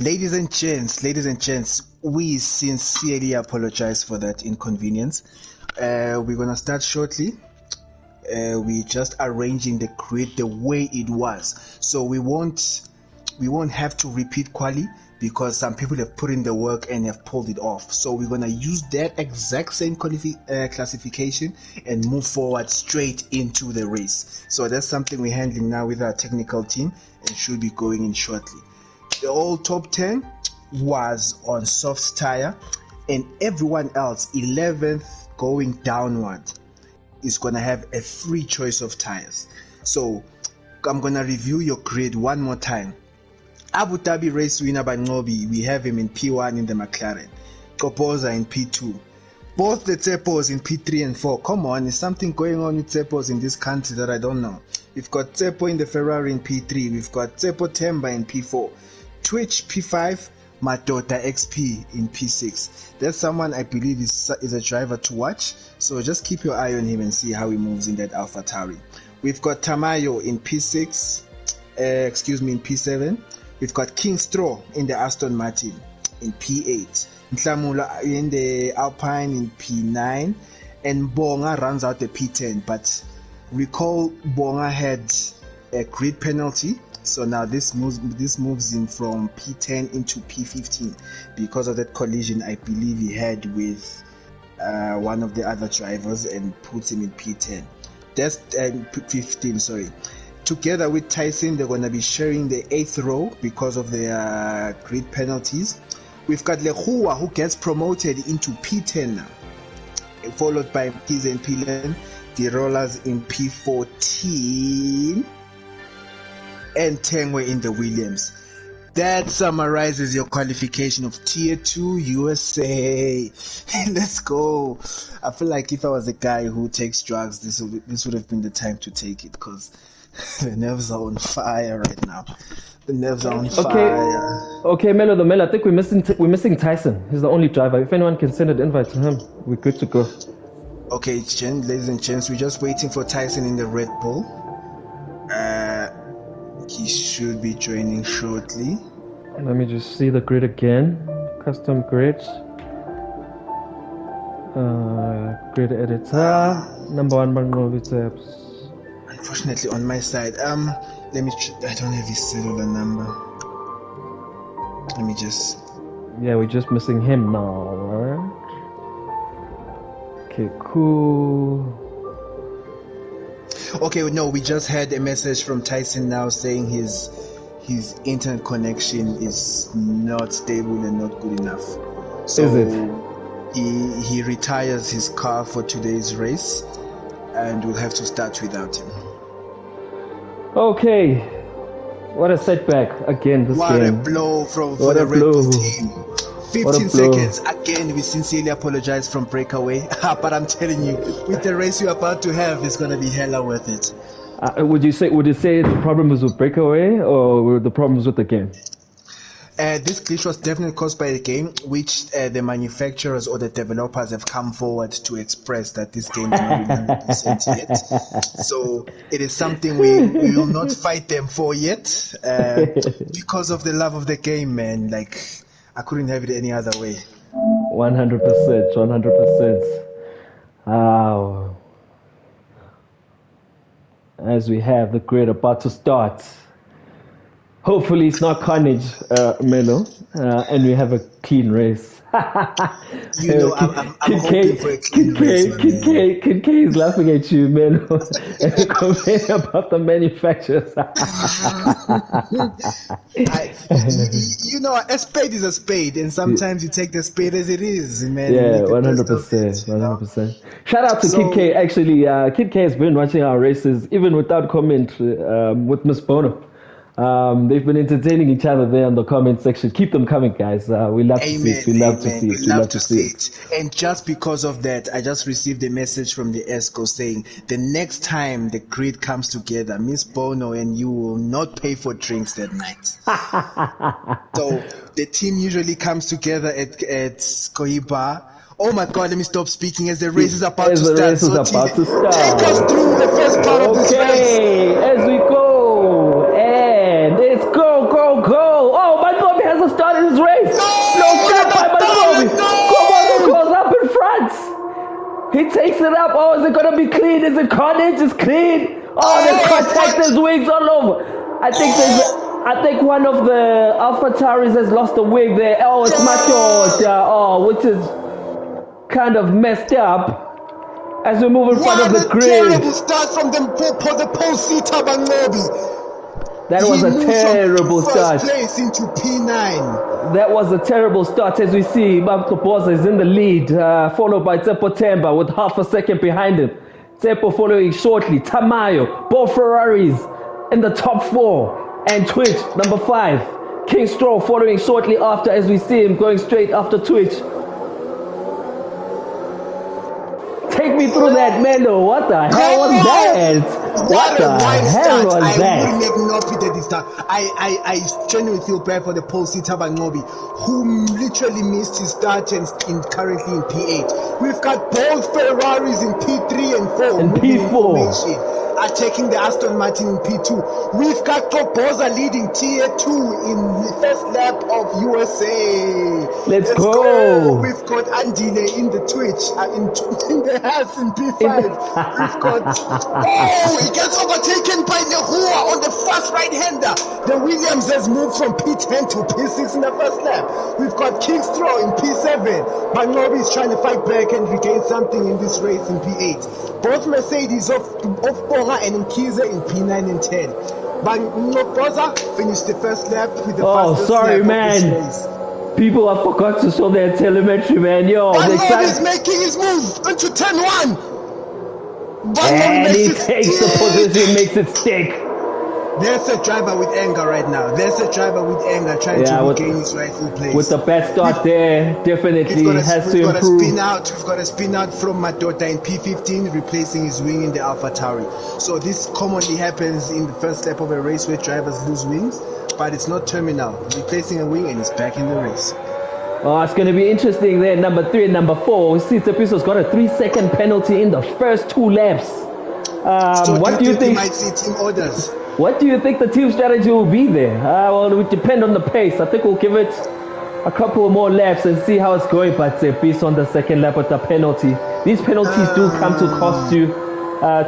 Ladies and gents, we sincerely apologize for that inconvenience. We're gonna start shortly. We just arranging the grid the way it was, so we won't have to repeat quali because some people have put in the work and have pulled it off. So we're gonna use that exact same classification and move forward straight into the race. So that's something we're handling now with our technical team and should be going in shortly. The whole top 10 was on soft tire, and everyone else 11th going downward is going to have a free choice of tires. So I'm going to review your grid one more time. Abu Dhabi race winner by Ngobi, we have him in P1 in the McLaren, Kopoza in P2, both the Tsepos in P3 and 4. Come on, is something going on with Tsepos in this country that I don't know? We've got Tsepo in the Ferrari in P3, we've got Tsepo Temba in P4, Twitch P5, Matota XP in P6. That's someone I believe is a driver to watch, so just keep your eye on him and see how he moves in that AlphaTauri. We've got Tamayo in P6, in P7. We've got King Straw in the Aston Martin in P8, Mhlamula in the Alpine in P9, and Bonga runs out the P10. But recall Bonga had a grid penalty, so now this moves him from P10 into P15 because of that collision I believe he had with one of the other drivers and puts him in P10. That's P15, sorry. Together with Tyson, they're going to be sharing the 8th row because of their grid penalties. We've got Lehua, who gets promoted into P10 now, followed by Mkize and Pilen, the rollers in P14, and Tengwe in the Williams. That summarizes your qualification of Tier 2 USA. Let's go. I feel like if I was a guy who takes drugs, this would have been the time to take it, because the nerves are on fire right now. The nerves are on fire. Okay, Melo, I think we're missing Tyson. He's the only driver. If anyone can send an invite to him, we're good to go. Okay, ladies and gents, we're just waiting for Tyson in the Red Bull. He should be joining shortly. Let me just see the grid again. Custom grids. Grid editor. Number 1 Bangobi tabs. Unfortunately, on my side, let me. I don't have his cellular number. Let me just. Yeah, we're just missing him now, right? Okay, cool. Okay, no, we just had a message from Tyson now saying his internet connection is not stable and not good enough. So is it? He retires his car for today's race, and we'll have to start without him. Okay, what a setback again this what game. What a blow for the Red Bull team. 15 seconds. Again, we sincerely apologize from BrakeAway. But I'm telling you, with the race you're about to have, it's going to be hella worth it. Would you say the problem was with BrakeAway, or were the problems with the game? This glitch was definitely caused by the game, which the manufacturers or the developers have come forward to express that this game is not 100% yet. So it is something we will not fight them for yet, because of the love of the game, man. Like, I couldn't have it any other way. 100%, 100%. Wow. As we have the grid about to start. Hopefully it's not carnage, Melo, and we have a clean race. You know, I'm hoping for a clean race. Kid K is laughing at you, Melo, and complaining about the manufacturers. You know, a spade is a spade, and sometimes you take the spade as it is, man. Yeah, 100%, 100%. Shout out to Kid K. Actually, Kid K has been watching our races, even without comment, with Miss Bono. They've been entertaining each other there in the comment section. Keep them coming, guys. We love to see it. We love to see it. We love to see it. And just because of that, I just received a message from the ESCO saying the next time the grid comes together, Miss Bono and you will not pay for drinks that night. So the team usually comes together at Kohiba. Oh my God, let me stop speaking as the race is about to start. Take us through the first part of this race. Okay, as we go. It's go. Oh, Bangobi hasn't started his race. No stop by Bangobi. Come on, goes up in front. He takes it up. Oh, is it going to be clean? Is it carnage? It's clean. Oh, there's contact. There's wings all over. I think one of the AlphaTauris has lost a wing there. Oh, it's Macho. Which is kind of messed up. As we move in front of the grid. What a terrible start from the Pole-Seater Bangobi. That was a terrible start. First place into P9. That was a terrible start. As we see, Boza is in the lead, followed by Tsepo Temba with half a second behind him. Tsepo following shortly. Tamayo, both Ferraris in the top 4. And Twitch, number 5. King Stroll following shortly after, as we see him going straight after Twitch. Take me through that, Melo. What the hell was that? What the hell was that? I wouldn't have not this time. I genuinely feel bad for the Pole-Seater Bangobi, who literally missed his start and currently in P8. We've got both Ferraris in P3 and 4. And P4. Attacking the Aston Martin in P2. We've got Koboza leading Tier 2 in the first lap of USA. Let's go. We've got Andile in the Twitch, in the house in P5. We've got, he gets overtaken by Lehua on the first right-hander. The Williams has moved from P10 to P6 in the first lap. We've got Kingstraw in P7. Bangobi is trying to fight back and regain something in this race in P8. Both Mercedes of Bonga and Nkiza in P9 and 10. Bangoboza finished the first lap with the fastest lap man. of this race. People have forgot to show their telemetry, man. Bangobi is making his move into 10-1. And he takes the position, makes it stick. There's a driver with anger right now. There's a driver with anger trying to regain his rightful place. With the bad start there, definitely has to improve. We've got a spin out from Madota in P15, replacing his wing in the AlphaTauri. So this commonly happens in the first lap of a race where drivers lose wings, but it's not terminal. Replacing a wing and he's back in the race. Oh, it's going to be interesting there. Number 3 and number 4. We see Tsepiso's got a 3-second penalty in the first 2 laps. So what do you think? We might see team orders. What do you think the team strategy will be there? Well, it would depend on the pace. I think we'll give it a couple more laps and see how it's going. But Tsepiso on the second lap with the penalty. These penalties do come to cost you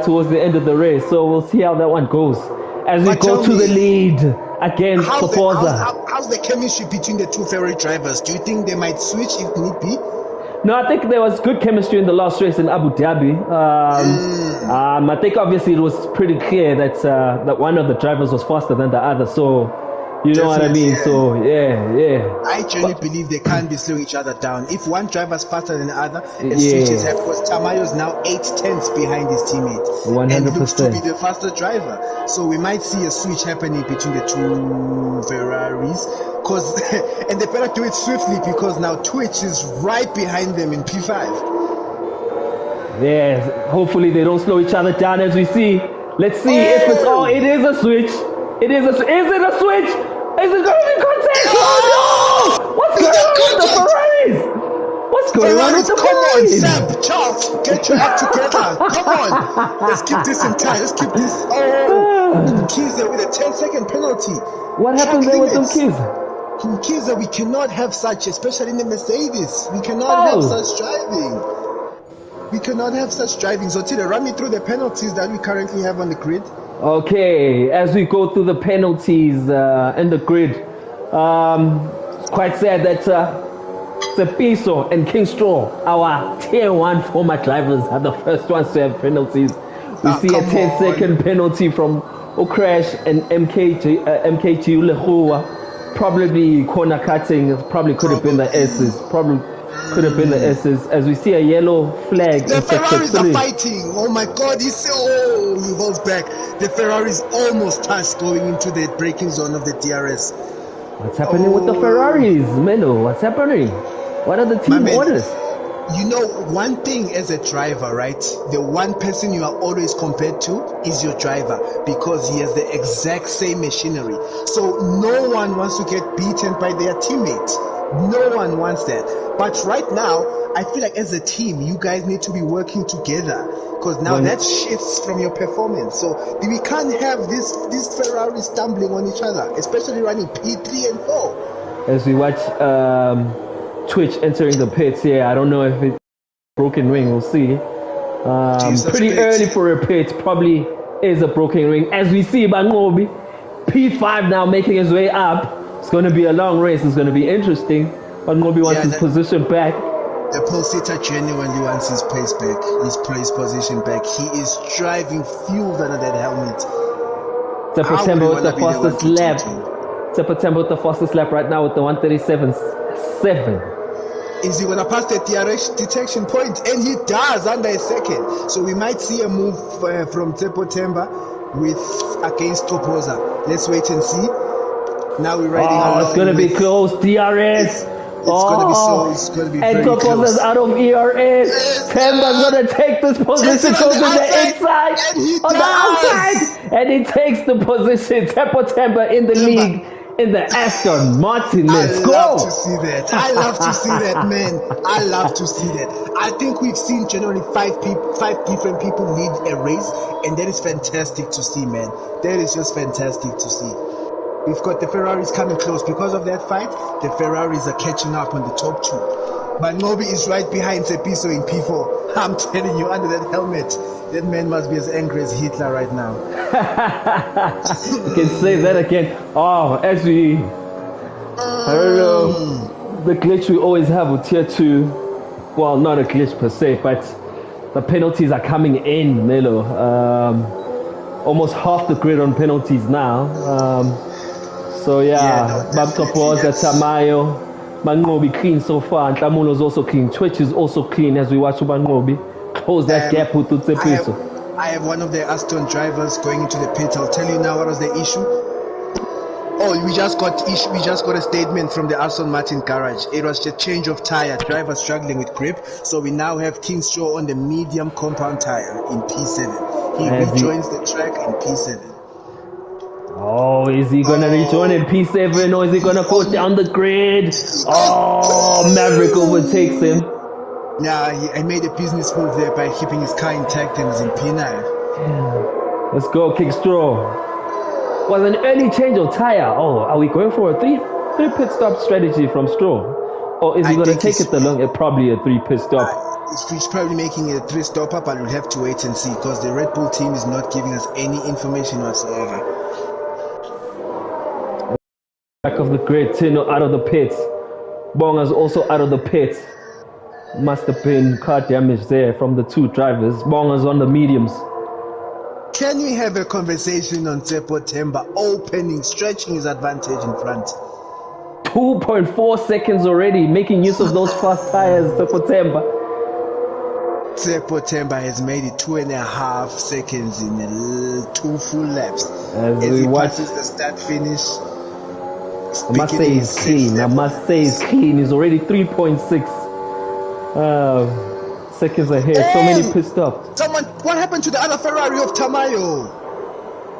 towards the end of the race. So we'll see how that one goes. As we go to the lead against Topoza. How's the chemistry between the two Ferrari drivers? Do you think they might switch if need be? No, I think there was good chemistry in the last race in Abu Dhabi. I think obviously it was pretty clear that one of the drivers was faster than the other. So, you know what I mean? Yeah. So, yeah. I genuinely believe they can't be slowing each other down. If one driver's faster than the other, it switches happen because Tamayo's now 8 tenths behind his teammate. 100%. And looks to be the faster driver. So we might see a switch happening between the two Ferraris. And they better do it swiftly because now Twitch is right behind them in P5. Yes, hopefully they don't slow each other down as we see. Let's see if it's it is a switch. Is it a switch? Is it going to be contact? Oh no! What's going on with the Ferraris? What's going on with the Ferraris? Come on, Sam, Charles, get your act together. Come on. Let's keep this in time. Let's keep this. Kiza with a 10-second penalty. What happened there with them kids? Kiza, we cannot have such, especially in the Mercedes. We cannot have such driving. We cannot have such driving. So, Tida, run me through the penalties that we currently have on the grid. Okay, as we go through the penalties in the grid, it's quite sad that Tsepiso and King Straw, our tier 1 former drivers, are the first ones to have penalties. We see a 10-second penalty from Okrash and MKG Ulehua. Probably corner cutting, probably could have been the S's. Could have been the S's. As we see a yellow flag. The Ferraris are fighting. Oh my God, he rolls back. The Ferraris almost touched going into the braking zone of the DRS. What's happening with the Ferraris, Melo? What's happening? What are the team orders? You know, one thing as a driver, right? The one person you are always compared to is your driver because he has the exact same machinery. So no one wants to get beaten by their teammate. No one wants that. But right now, I feel like as a team, you guys need to be working together because now that shifts from your performance. So we can't have these Ferraris stumbling on each other, especially running P3 and 4. As we watch Twitch entering the pits here, I don't know if it's broken ring, we'll see. Pretty early for a pit, probably is a broken ring. As we see Bangobi, P5 now making his way up. It's going to be a long race, it's going to be interesting. Bangobi wants his position back. The pulsator genuinely wants his place back, his place position back. He is driving fueled under that helmet. September with the fastest lap. September with the fastest lap right now with the 137.7. Is he going to pass the DRS detection point? And he does under a second. So we might see a move from September against Topoza. Let's wait and see. Now we're riding along. It's going to be close. DRS. It's going to be very close. And Topoza's out of ERS. Temba's going to take this position. Goes to the inside. On the outside. And he takes the position. Temba in the league. In the Aston Martin, let's go! I love to see that. I love to see that, man. I love to see that. I think we've seen generally five different people lead a race, and that is fantastic to see, man. That is just fantastic to see. We've got the Ferraris coming close. Because of that fight, the Ferraris are catching up on the top two. But Nobi is right behind Tsepiso in P4. I'm telling you, under that helmet, that man must be as angry as Hitler right now. You can say that again. As we... I don't know. The glitch we always have with tier 2. Well, not a glitch per se, but the penalties are coming in, Melo. Almost half the grid on penalties now. Babkapoza, Tamayo, Bangobi clean so far, and Tamulo's also clean. Twitch is also clean as we watch Bangobi close that gap with Tsepiso. I I have one of the Aston drivers going into the pit. I'll tell you now what was the issue. Oh, we just got a statement from the Aston Martin garage. It was just change of tire. Driver struggling with grip. So we now have King Straw on the medium compound tire in P7. He rejoins the track in P7. Oh, is he gonna rejoin in P7 or is he gonna go down the grid? Oh, Maverick overtakes him. Nah, he made a business move there by keeping his car intact and is in P9. Yeah. Let's go, King Straw. Was an early change of tire. Oh, are we going for a three pit stop strategy from Straw? Or is he going to take it along at probably a 3 pit stop? He's probably making it a 3 stopper, but we'll have to wait and see because the Red Bull team is not giving us any information whatsoever. Back of the grid, Tino out of the pits. Bonga's also out of the pits. Must have been car damage there from the 2 drivers. Bonga's on the mediums. Can we have a conversation on September stretching his advantage in front? 2.4 seconds already, making use of those fast tires, September. September has made it 2.5 seconds in 2 full laps. As he watch, passes the start finish. I must say he's clean. He's already 3.6 seconds ahead. Hey, so many pit stops. What happened to the other Ferrari of Tamayo?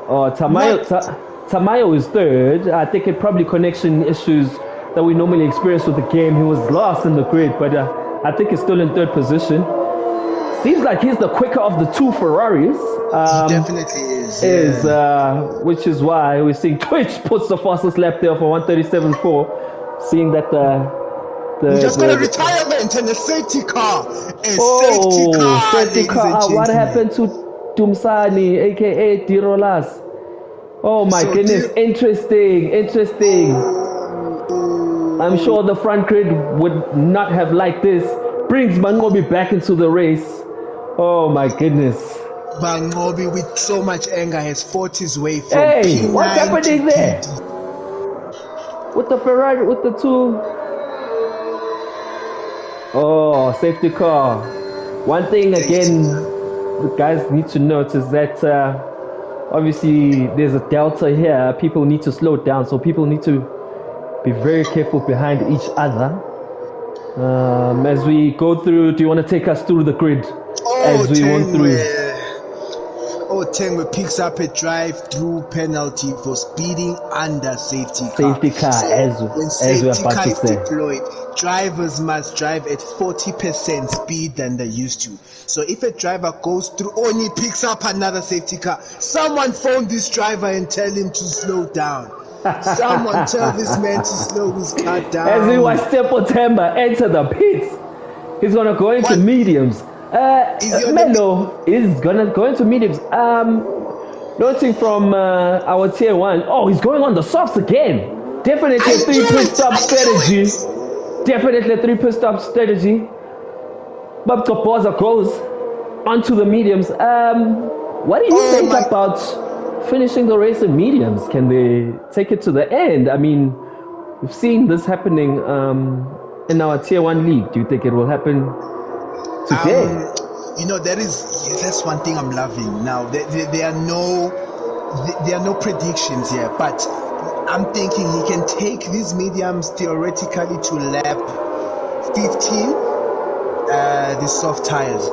Oh, Tamayo is third. I think it probably connection issues that we normally experience with the game. He was last in the grid, but I think he's still in third position. Seems like he's the quicker of the 2 Ferraris. He definitely is. Which is why we're seeing Twitch puts the fastest lap there for 1:37.4. Seeing that we just got a retirement and a safety car. Safety car. What happened to Tumsani, aka Dirolas? Oh my goodness, interesting. I'm sure the front grid would not have liked this. Brings Mangobi back into the race. Oh my goodness. Mangobi with so much anger has fought his way from P9 what's happening there? With the Ferrari, with the 2. Oh, safety car. One thing again, the guys need to note is that obviously there's a delta here. People need to slow down, so people need to be very careful behind each other. As we go through, do you want to take us through the grid as we went through? Tengwe picks up a drive-through penalty for speeding under safety car. Safety car, when safety car is deployed, drivers must drive at 40% speed than they used to. So if a driver goes through, only picks up another safety car, someone phone this driver and tell him to slow down. Someone tell this man to slow his car down. As we watch September enter the pits, he's gonna go into mediums. Melo is gonna go into mediums. Noting from our tier 1. Oh, he's going on the softs again. Definitely a 3 pit stop strategy. Definitely a 3 pit stop strategy. But Kapoza goes onto the mediums. What do you think about finishing the race in mediums? Can they take it to the end? I mean, we've seen this happening in our tier 1 league. Do you think it will happen today? That's one thing I'm loving. Now there are no predictions here, but I'm thinking he can take these mediums theoretically to lap 15. The soft tires.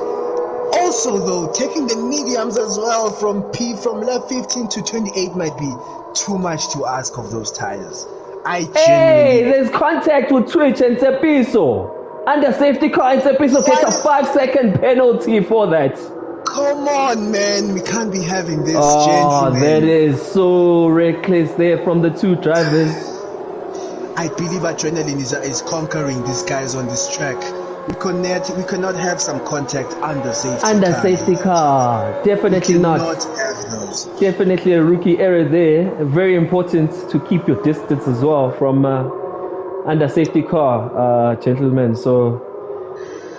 Also, though, taking the mediums as well from lap 15 to 28 might be too much to ask of those tires. There's contact with Twitch and Tepiso. Under safety car, and Tepiso gets a 5-second penalty for that. Come on, man. We can't be having this, gentlemen. That is so reckless there from the 2 drivers. I believe adrenaline is conquering these guys on this track. We cannot have some contact under safety car. Definitely not. Have those. Definitely a rookie error there. Very important to keep your distance as well from under safety car, gentlemen. So,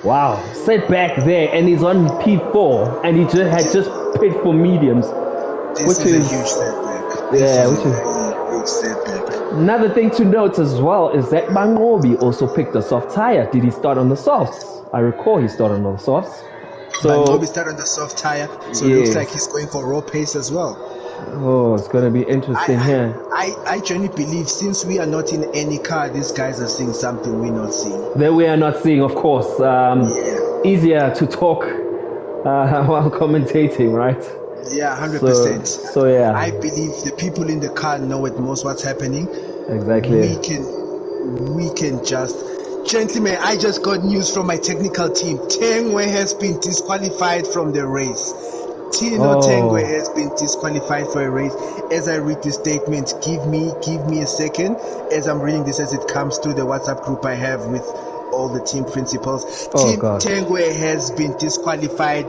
wow, setback there, and he's on P4, and he had just paid for mediums, which is a huge setback. Which is a huge setback. Another thing to note as well is that Mangobi also picked a soft tire. Did he start on the softs? I recall he started on the softs. So Banobi started on the soft tire, so it looks like he's going for raw pace as well. Oh, it's gonna be interesting here. I genuinely believe since we are not in any car, these guys are seeing something we're not seeing. That we are not seeing, of course. Easier to talk while commentating, right? Yeah, 100%. So yeah. I believe the people in the car know at most what's happening. Exactly. We can just... Gentlemen, I just got news from my technical team. Tengwe has been disqualified from the race. Tino Tengwe has been disqualified for a race. As I read this statement, give me a second. As I'm reading this, as it comes through the WhatsApp group I have with all the team principals. Tengwe has been disqualified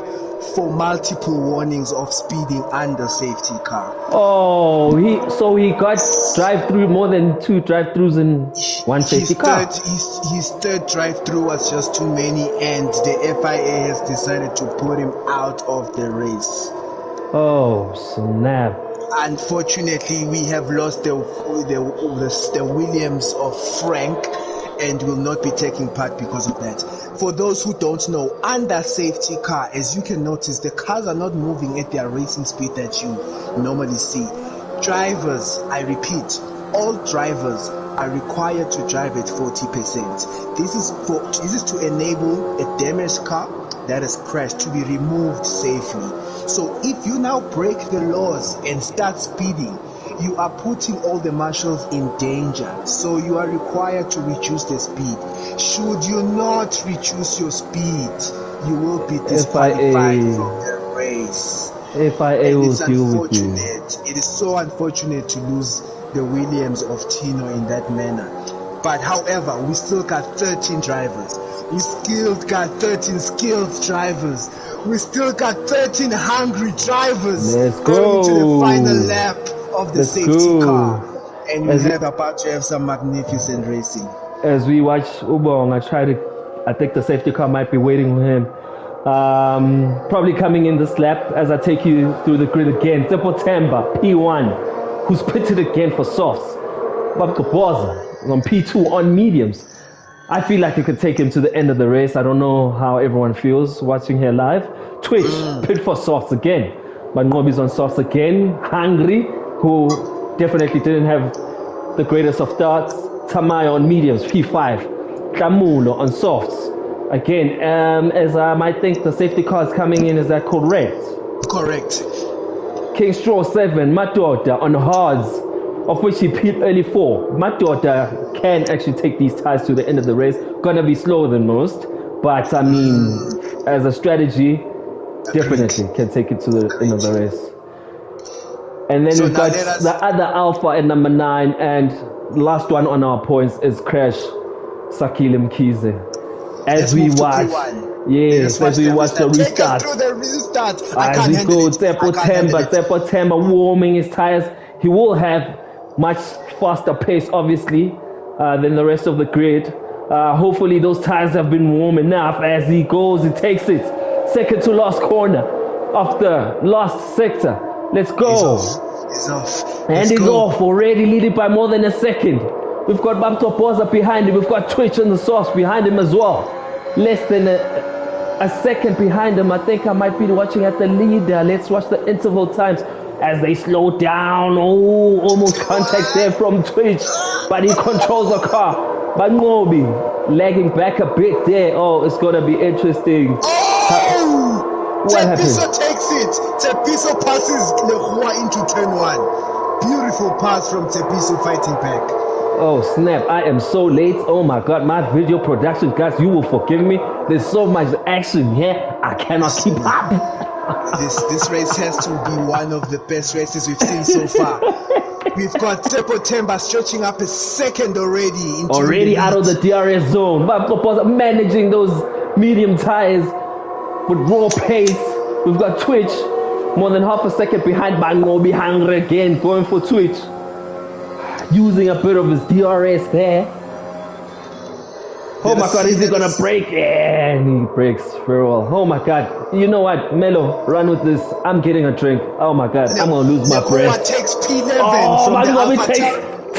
for multiple warnings of speeding under safety car. So he got drive-through, more than 2 drive-throughs in one safety car. His third drive-through was just too many, and the FIA has decided to put him out of the race. Oh, snap. Unfortunately, we have lost the Williams of Frank, and will not be taking part because of that. For those who don't know, under safety car, as you can notice, the cars are not moving at their racing speed that you normally see. Drivers, I repeat, all drivers are required to drive at 40%. This is to enable a damaged car that has crashed to be removed safely. So if you now break the laws and start speeding, you are putting all the marshals in danger. So you are required to reduce the speed. Should you not reduce your speed, you will be disqualified from the race. FIA will deal with you. It is so unfortunate to lose the Williams of Tino in that manner. But however, we still got 13 drivers. We still got 13 skilled drivers. We still got 13 hungry drivers. Let's going go to the final lap of the safety car. And we have about to have some magnificent racing. As we watch Ubong, I think the safety car might be waiting for him. Probably coming in this lap as I take you through the grid again. Temba, P1, who's pitted again for softs. Babka Boza on P2 on mediums. I feel like you could take him to the end of the race. I don't know how everyone feels watching here live. Twitch, pit for softs again. But Ngobi's on softs again. Hungry, who definitely didn't have the greatest of starts. Tamai on mediums, P5. Tamulo on softs. Again, as I might think the safety car is coming in, is that correct? Correct. King Straw 7, Matota on hards, of which he peaked early 4. Matota can actually take these tires to the end of the race. Gonna be slower than most, but I mean, as a strategy, definitely can take it to the end of the race. And then we've got the other Alpha at number 9, and last one on our points is Crash Sakile Mkhize. As we watch, as we watch the restart. As we go, Tsepo Temba warming his tires. He will have much faster pace, obviously, than the rest of the grid. Hopefully those tires have been warm enough. As he goes, he takes it. Second to last corner of the last sector. Let's go. He's off. And he's off, already leading by more than a second. We've got Bamto Poza behind him. We've got Twitch on the source behind him as well. Less than a second behind him. I think I might be watching at the leader. Let's watch the interval times as they slow down. Oh, almost contact there from Twitch. But he controls the car. But Ngobi lagging back a bit there. Oh, it's going to be interesting. What happened? Tepiso takes it. Tepiso passes Lehua into turn 1. Beautiful pass from Tepiso fighting back. Oh snap, I am so late. Oh my god, my video production, guys, you will forgive me. There's so much action here, I cannot keep up. This race has to be one of the best races we've seen so far. We've got Tsepo Temba stretching up a second already. Already out of the DRS zone. But managing those medium tires with raw pace. We've got Twitch more than half a second behind. Bangobi hungry again, going for Twitch. Using a bit of his DRS there. Oh my god, is he gonna break? And he breaks very well. Oh my god. You know what, Melo, run with this. I'm getting a drink. Oh my god, I'm gonna lose my breath. Takes P11 oh from my the god, Alpha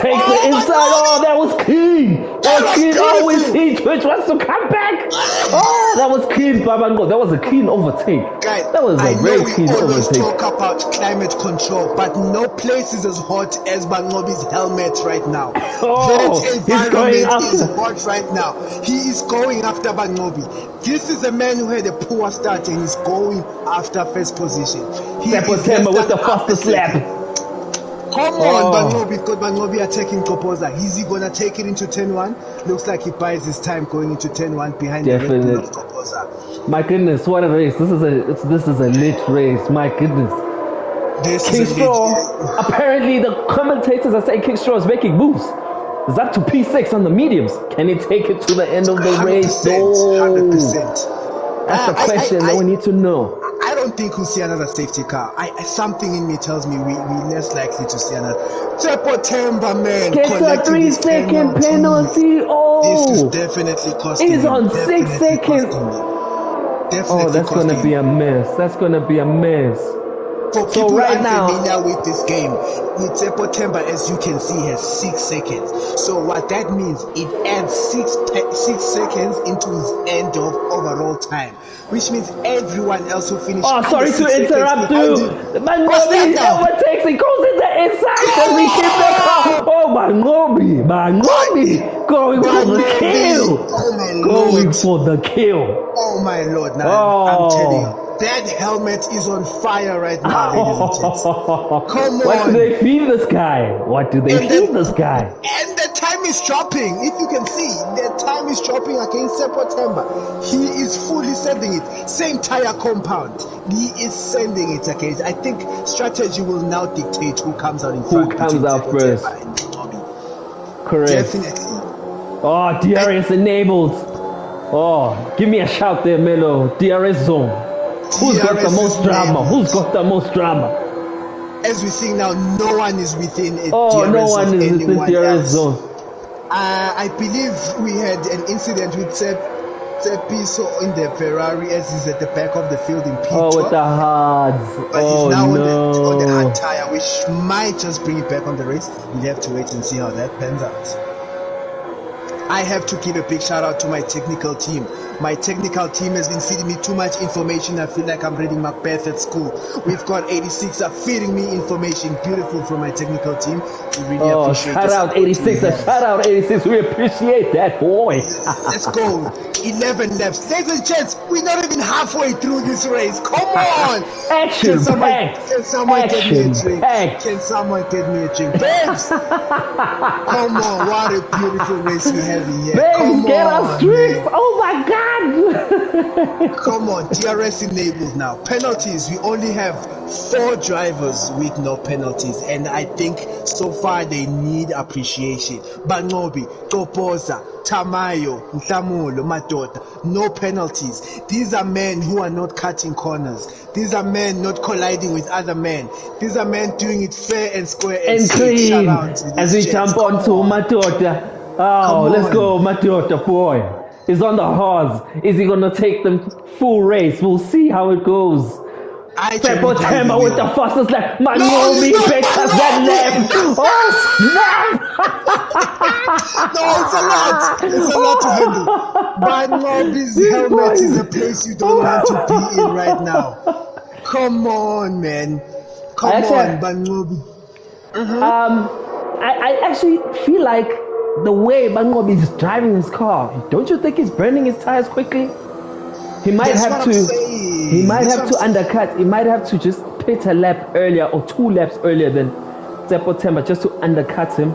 takes the inside. Oh, that was clean. That was clean. Oh, we see Twitch wants to come back. Oh, that was clean, Babango. That was a clean overtake. Guys, That was a very clean we always overtake. talk about climate control, but no place is as hot as Bangnobi's helmet right now. Oh, that he's going environment is after. hot right now. He is going after Bangnobi. This is a man who had a poor start and he's going after first position. September with the fastest lap. Come on, Bangnobi, because Bangnobi attacking Topoza. Is he gonna take it into 10-1? Looks like he buys his time going into 10-1 behind the Red Bull of Topoza. My goodness, what a race! This is a lit race. My goodness. This King is a Straw. Apparently, the commentators are saying King Straw is making moves. Is up to P6 on the mediums. Can he take it to the end of the race? 100%. That's the question that we need to know. I don't think we'll see another safety car. Something in me tells me we're less likely to see another. September, man. Gets a 3-second penalty. Oh, this is definitely costing he's on him. 6 seconds. Definitely That's gonna be a mess. That's gonna be a mess. For So people right now, unfamiliar with this game, with September, as you can see, has 6 seconds. So what that means, it adds 6 seconds into his end of overall time, which means everyone else who finishes. oh, sorry to interrupt you. Bangnobi overtakes. He goes in the inside. Does he keep the car? Oh, Bangnobi going for the kill. Oh my Going lord. for the kill. Oh my lord. Now Oh. I'm telling you. That helmet is on fire right now, ladies and gents. Come on. What do they feed this guy? What do they feed this guy? And the time is dropping. If you can see, the time is dropping against September. He is fully sending it. Same tire compound. He is sending it again. I think strategy will now dictate who comes out in front. Who comes out first? Correct. Definitely. Oh, DRS enabled. Oh, give me a shout there, Melo. DRS zone. Who's got the most drama? Who's got the most drama? As we see now, no one is within it. Oh, no one is within DRS zone. I believe we had an incident with Piso in the Ferrari as he's at the back of the field in P2. Oh, with the hards. But Oh, he's now on the no. hard tire, which might just bring it back on the race. We'll have to wait and see how that pans out. I have to give a big shout out to my technical team. My technical team has been feeding me too much information. I feel like I'm reading Macbeth at school. We've got 86 are feeding me information. Beautiful from my technical team. We really appreciate shout out 86. Shout out 86. We appreciate that, boy. Let's go. 11 laps. Ladies and gents, we're not even halfway through this race. Come on. Action packed. Can someone get me a drink? Can someone get me a drink? Babes! Come on. What a beautiful race we have here. Babes, get us drinks. Oh my God. Come on. DRS enabled now. Penalties. We only have 4 drivers with no penalties. And I think so far they need appreciation. Bangnobi, Topoza, Tamayo, Ntamulo, Matota, no penalties. These are men who are not cutting corners. These are men not colliding with other men. These are men doing it fair and square and clean. As we jump onto Matota. Oh, let's go, Matota boy. He's on the horse. Is he gonna take them full race? We'll see how it goes. September with the fastest lap. Bangnobi betters that lap. Oh, snap! No, it's a lot to handle. Bangnobi's helmet is a place you don't want to be in right now. Come on, man. Come on, Bangnobi. I actually feel like the way Bangnobi is driving his car, don't you think he's burning his tires quickly? He might have to. He might have to undercut. He might have to just pit a lap earlier or 2 laps earlier than September just to undercut him.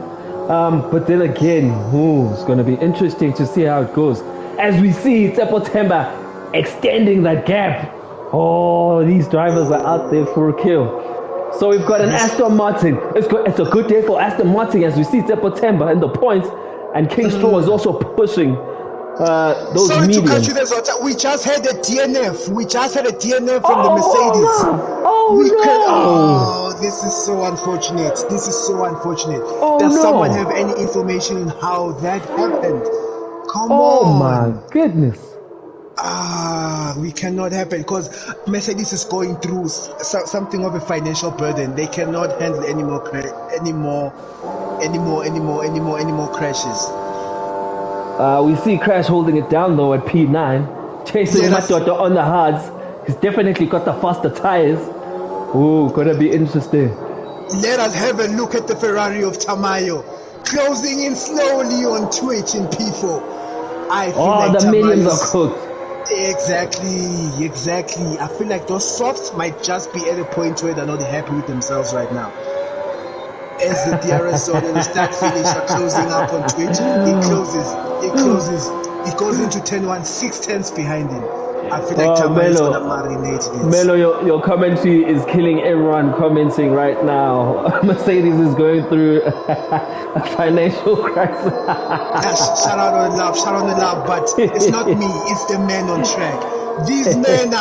But then again, it's going to be interesting to see how it goes. As we see September extending that gap. Oh, these drivers are out there for a kill. So we've got an Aston Martin. It's a good day for Aston Martin as we see September in the points. And King Straw is also pushing those Sorry mediums. to cut you there, Zota. We just had a DNF. We just had a DNF from the Mercedes. This is so unfortunate. This is so unfortunate. Does someone have any information on how that happened? Come on. Oh my goodness. We cannot happen because Mercedes is going through something of a financial burden. They cannot handle any more Any more crashes? We see Crash holding it down though at P9, chasing Matoto on the hards. He's definitely got the faster tires. Ooh, gonna be interesting. Let us have a look at the Ferrari of Tamayo, closing in slowly on Twitch in P4. I feel like the mediums are cooked. Exactly. I feel like those softs might just be at a point where they're not happy with themselves right now. As the DRS zone and the start finish are closing up on Twitch, he goes into 10-1, 6 tenths behind him. I feel like Tamayo is gonna marinate this. Melo, your commentary is killing everyone commenting right now. Mercedes is going through a financial crisis. Shout out on the love, but it's not me, it's the men on track. These men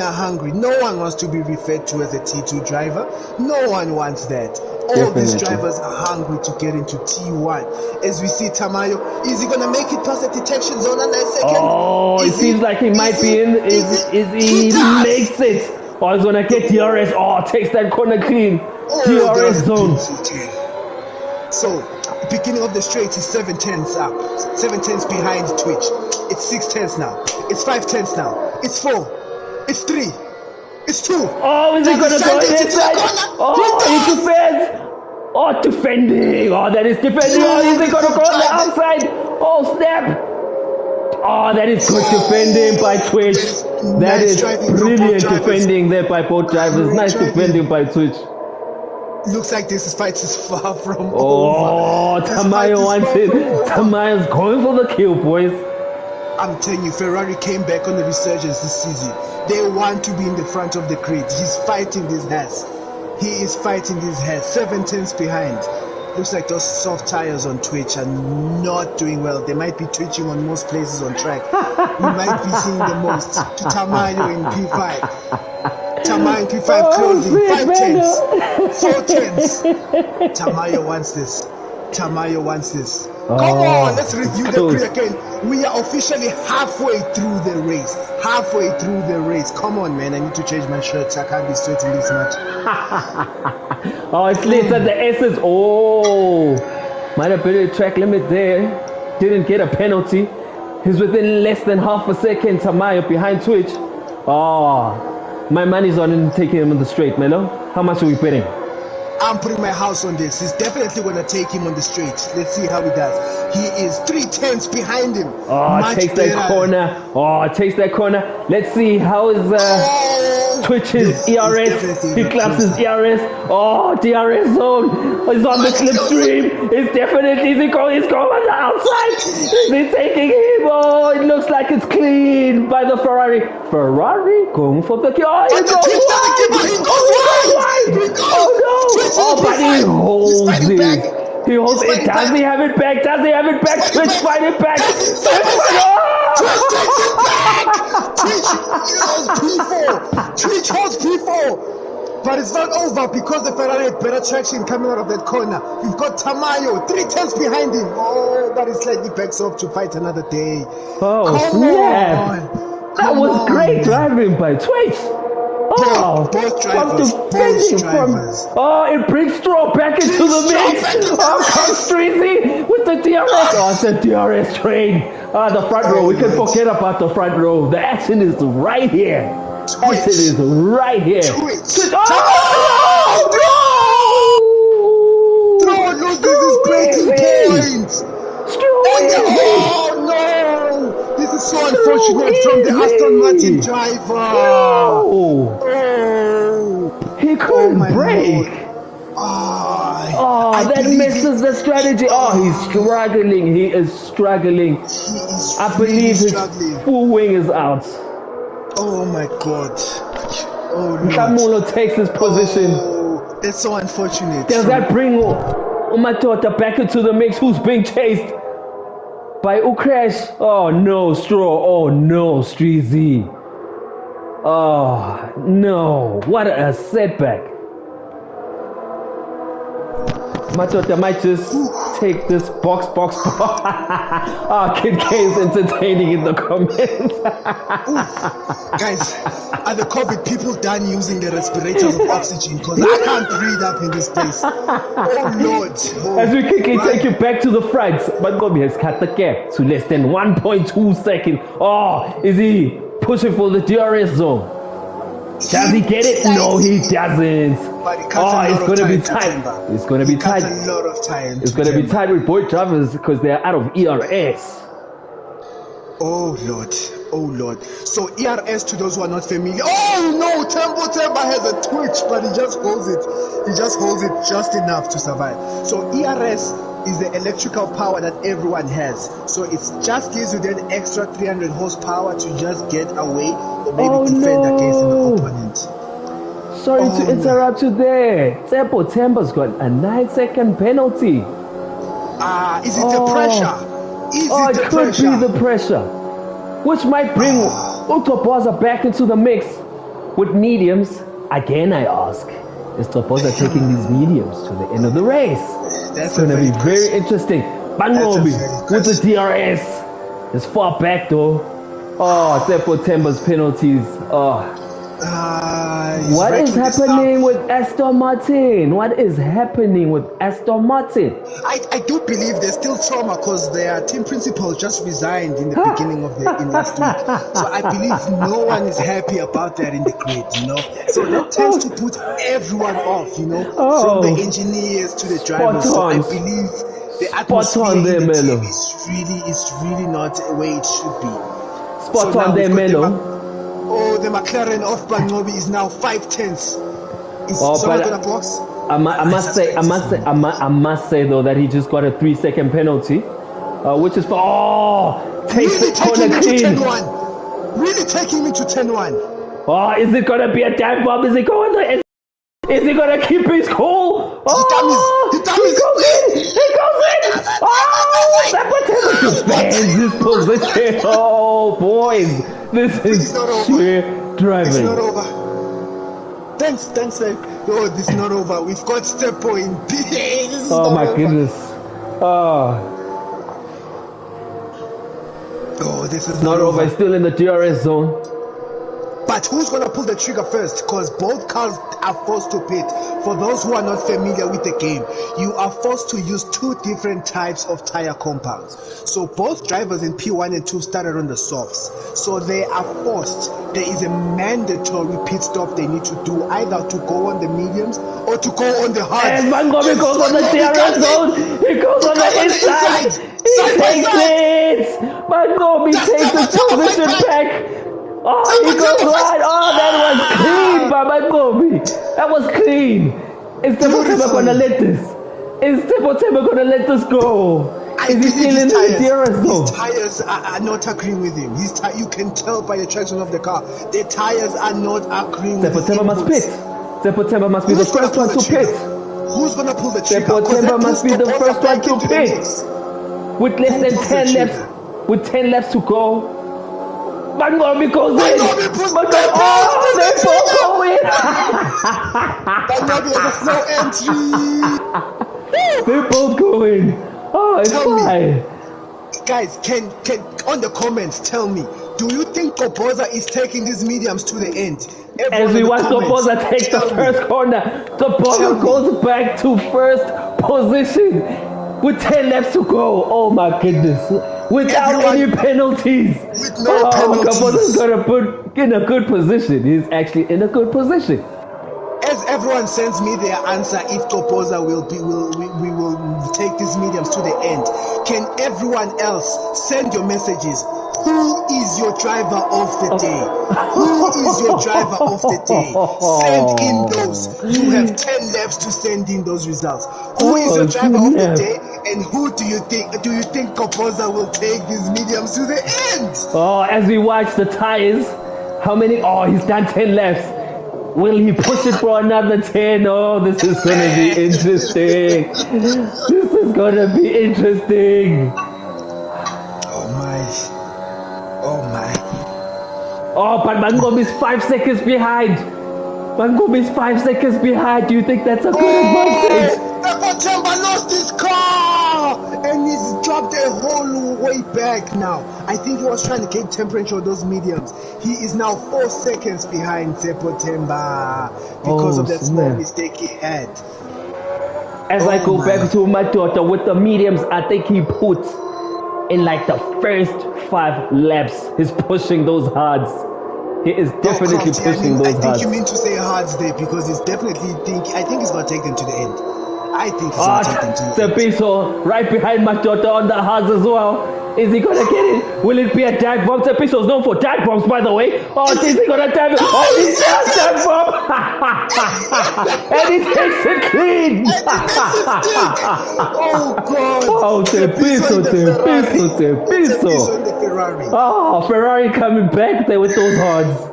are hungry. No one wants to be referred to as a T2 driver. No one wants that. All these drivers are hungry to get into T1. As we see Tamayo, is he gonna make it past the detection zone on that second? Oh, it seems like he might be in. He makes it. Oh, he's gonna get DRS. Oh, takes that corner clean. DRS zone. So, beginning of the straight is 7 tenths up. 7 tenths behind Twitch. It's 6 tenths now. It's 5 tenths now. It's 4. It's 3. It's 2. Oh, is he gonna go inside? Oh, he defends. Oh, defending. Oh, that is defending. Oh, is he gonna go on the outside? Oh, snap. Oh, that is good defending by Twitch. That is brilliant defending there by both drivers. Nice defending by Twitch. Looks like this fight is far from over. Oh, Tamayo wants it. Tamayo's going for the kill, boys. I'm telling you, Ferrari came back on the resurgence this season. They want to be in the front of the grid. He's fighting this Haas. He is fighting this Haas. 7 tenths behind. Looks like those soft tires on Twitch are not doing well. They might be twitching on most places on track. We might be seeing the most to Tamayo in P5. Tamayo in P5 closing. 5 tenths. 4 tenths. Tamayo wants this. Come on, let's review the grid again. We are officially halfway through the race. Come on, man. I need to change my shirt. I can't be sweating this much. Oh, it's late at the S's. Oh, might have been a track limit there. Didn't get a penalty. He's within less than half a second. Tamayo behind Twitch. Oh, my money's on him taking him on the straight, Melo. How much are we betting? I'm putting my house on this. He's definitely going to take him on the straight. Let's see how he does. He is 3 tenths behind him. Oh, takes that corner. Let's see how is Twitch's ERS. He claps his ERS. Oh, DRS zone. He's on the slipstream. He's going on the outside. He's taking him. Oh, it looks like it's clean by the Ferrari. Ferrari going for the kill. Oh, he goes wide. Oh, no. Oh, but he holds it. He holds it. Does he have it back? Twitch fight it back. Twitch holds P4. But it's not over because the Ferrari had better traction coming out of that corner. We've got Tamayo 3 tenths behind him. Oh, but he slightly backs off to fight another day. Oh, snap. That was great driving by Twitch. Oh, both drivers. It brings Straw back into the mix. Oh, comes Streezy with the DRS. Oh, it's the DRS train. The front row. We can forget about the front row. The action is right here. Twitch. Straw loses his braking points. Oh no! This is so unfortunate from the Aston Martin driver. He couldn't brake. That messes the strategy. He's struggling. He is struggling. I believe his full wing is out. Oh my God. Kamulo takes his position. That's so unfortunate. Does that bring Umatota back into the mix? Who's being chased by Ukrash? Oh no, Straw. Oh no, Streezy. Oh no, what a setback. Machota might just take this box. Kid K is entertaining in the comments. Guys, are the COVID people done using the respirators of oxygen? Because I can't breathe up in this place. Oh Lord. Oh, as we quickly take you back to the front, Mangobi has cut the gap to less than 1.2 seconds. Oh, is he pushing for the DRS zone? Does he get it? No, he doesn't. It's going to be tight. It's going to be tight. A lot of time. It's going to be tight with boy drivers because they are out of ERS. Oh Lord. So ERS, to those who are not familiar. Oh no, Temba has a twitch, but he just holds it just enough to survive. So ERS is the electrical power that everyone has. So it just gives you that extra 300 horsepower to just get away or maybe defend against an opponent. Sorry to interrupt you there. Temba's got a 9-second penalty. Is it the pressure? It could be the pressure, which might bring Utopoza back into the mix with mediums. Again, I ask, is Topoza taking these mediums to the end of the race? It's going to be very interesting. Bangobi with the DRS is far back though. Temba's penalties. What is happening with Aston Martin? What is happening with Aston Martin? I do believe there's still trauma because their team principal just resigned in the beginning of the last week. So I believe no one is happy about that in the grid, you know. So that tends to put everyone off, you know, from the engineers to the drivers. So I believe the atmosphere in the team is really not where it should be. Spot on there, Melo. The McLaren off Bangobi is now 5/10. Is someone gonna box? I must say though that he just got a 3-second penalty, which is for takes really the corner clean. Really taking me to 10-1. Is it gonna be a dive bomb? Is he gonna keep his cool? He goes in. That defends his position. Oh boys, this is sheer driving. It's not over. Thanks. This is not over. We've got Stepo in B. My goodness. This is not over. It's still in the DRS zone. But who's going to pull the trigger first? Because both cars are forced to pit. For those who are not familiar with the game, you are forced to use 2 different types of tire compounds. So both drivers in P1 and 2 started on the softs. So they are forced. There is a mandatory pit stop they need to do, either to go on the mediums or to go on the hards. And Mangobi goes on the DRS zone. He goes on the inside. He takes it. Mangobi takes the position back. He goes right. That was clean by Mangobi. That was clean. Is Temba gonna let this? Is Temba gonna let this go? Is he still in the DRS zone? His tires are not agreeing with him. You can tell by the traction of the car. The tires are not agreeing with him. Temba must pit. Temba must be the first one to pit. Who's gonna pull the trigger? Temba must be the first one to pit. With less than 10 laps. With 10 laps to go. Bangobi goes in. They both go in. Bangobi has a slow entry. They both go in. It's fine. Guys, can on the comments tell me, do you think Topoza is taking these mediums to the end? As we watch Topoza take the first corner, Topoza goes back to first position with 10 laps to go. Oh my goodness. Without any penalties. With no penalties. Topoza's gonna put in a good position. He's actually in a good position. As everyone sends me their answer, if Topoza we will take these mediums to the end. Can everyone else send your messages? Who is your driver of the day? Who is your driver of the day? Send in those. You have 10 laps to send in those results. Who is your driver of the day? And who do you think Topoza will take these mediums to the end? As we watch the tires, how many? He's done 10 laps. Will he push it for another 10? This is gonna be interesting. This is gonna be interesting. But Mangobi's 5 seconds behind. Do you think that's a good advantage? Temba lost his car and he's dropped a whole way back now. I think he was trying to get temperature of those mediums. He is now 4 seconds behind Tsepo Temba because of that small mistake he had. As I go back to my daughter with the mediums, I think he put in like the first 5 laps. He's pushing those hards. He is definitely pushing those hards. I think you mean to say hards there because he's definitely I think he's going to take them to the end. I think he's going to take them to the end. Tepiso right behind my daughter on the hards as well. Is he going to get it? Will it be a dive bomb? Tepiso's known for dive bombs, by the way. Oh, is he going to dive it? Oh, he's got dive bomb! And he takes it clean! Oh, God! Oh, Tepiso. Oh, Ferrari coming back there with those hards.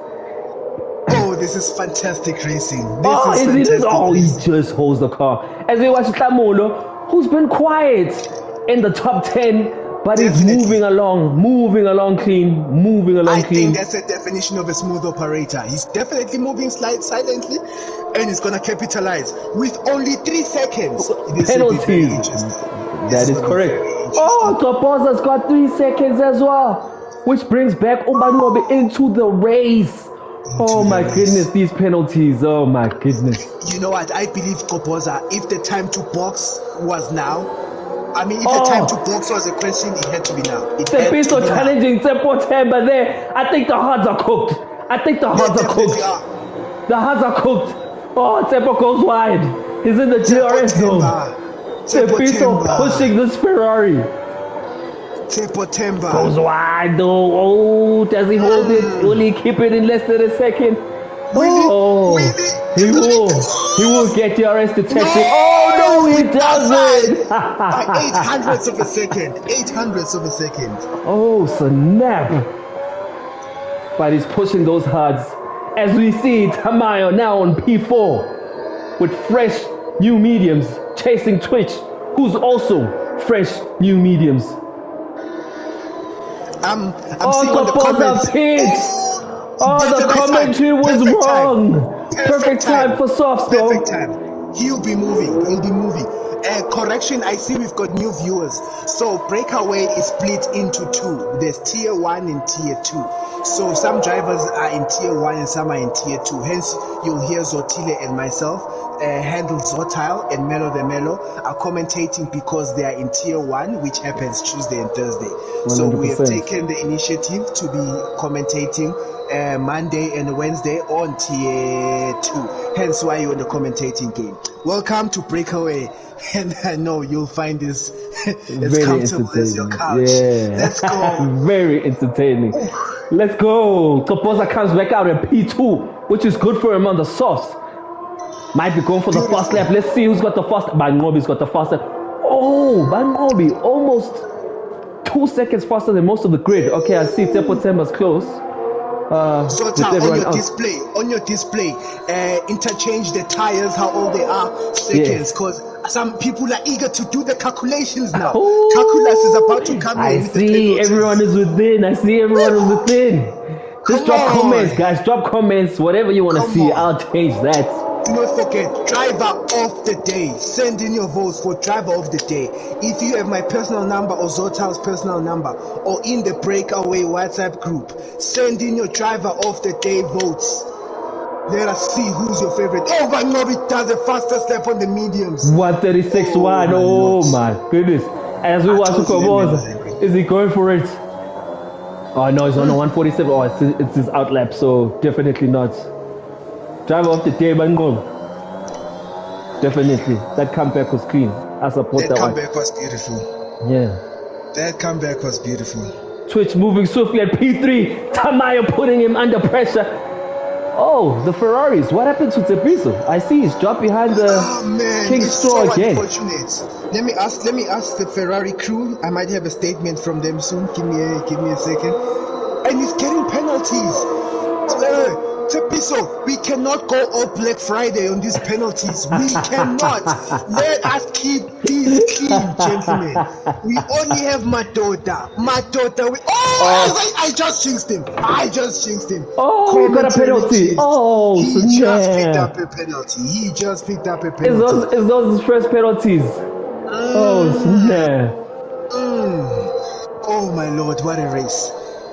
Oh, this is fantastic racing. He just holds the car. As we watch Tamulo, who's been quiet in the top 10, but he's moving along clean, I think that's a definition of a smooth operator. He's definitely moving silently, and he's going to capitalize with only 3 seconds. Penalty. That is correct. Oh, Toposa's got 3 seconds as well, which brings back Ubanobe into the race. Oh my goodness, these penalties. Oh my goodness. You know what? I believe Kopoza, if the time to box was now, if the time to box was a question, it had to be now. Tepiso challenging Tsepo Temba there. I think the hards are cooked. The hards are cooked. Oh, Tsepo goes wide. He's in the GRS zone. Tepiso pushing this Ferrari. Tsepo Temba goes wide though. Oh, does he hold it? Will he keep it in less than a second? Oh, he will get DRS detection. Oh no, he doesn't. By 800ths of a second. 800ths of a second. Oh snap! But he's pushing those hards. As we see Tamayo now on P4 with fresh new mediums chasing Twitch, who's also fresh new mediums. I'm seeing on the comments. The commentary was wrong. Perfect time for soft though. Perfect time. He'll be moving. Correction, I see we've got new viewers. So Breakaway is split into 2. There's tier 1 and tier 2. So some drivers are in tier 1 and some are in tier 2. Hence, you'll hear Zotile and myself handle Zotile and Melo the Melo are commentating because they are in tier 1, which happens Tuesday and Thursday. 100%. So we have taken the initiative to be commentating Monday and Wednesday on tier 2. Hence why you're in the commentating game. Welcome to Breakaway. And I know you'll find this as comfortable as your couch. Yeah. Let's go. Very entertaining. Let's go. Toposa comes back out at P2, which is good for him on the softs. Might be going for the fast lap. Let's see who's got the fast. Bangobi's got the fast lap. Oh, Bangobi almost 2 seconds faster than most of the grid. Okay, I see Tsepo Temba's close. On your display, interchange the tires, how old they are, seconds, because some people are eager to do the calculations now. Calculus is about to come in. I see everyone is within. Just drop comments, guys. Drop comments. Whatever you want to see, I'll change that. Do not forget, driver of the day. Send in your votes for driver of the day. If you have my personal number or Zotal's personal number or in the Breakaway WhatsApp group, send in your driver of the day votes. Let us see who's your favorite. Oh, Vanovic does the fastest lap on the mediums. 136.1. Oh my goodness. As we watch Koboza, is he going for it? Oh no, he's on a 147. Oh, it's his outlap, so definitely not. Driver of the day, Bango. Definitely. That comeback was clean. I support that one. That comeback was beautiful. Yeah. That comeback was beautiful. Twitch moving swiftly at P3. Tamayo putting him under pressure. Oh, the Ferraris. What happened to Tepiso? I see he's dropped behind the King Straw so again. Unfortunate. Let me ask the Ferrari crew. I might have a statement from them soon. Give me a second. And he's getting penalties. Tepiso, we cannot go all Black Friday on these penalties. We cannot. Let us keep these clean, gentlemen. We only have Madota. I just jinxed him. Oh, he got a penalty. Oh, he just picked up a penalty. Is those his first penalties? Oh, snap. Oh my lord, what a race.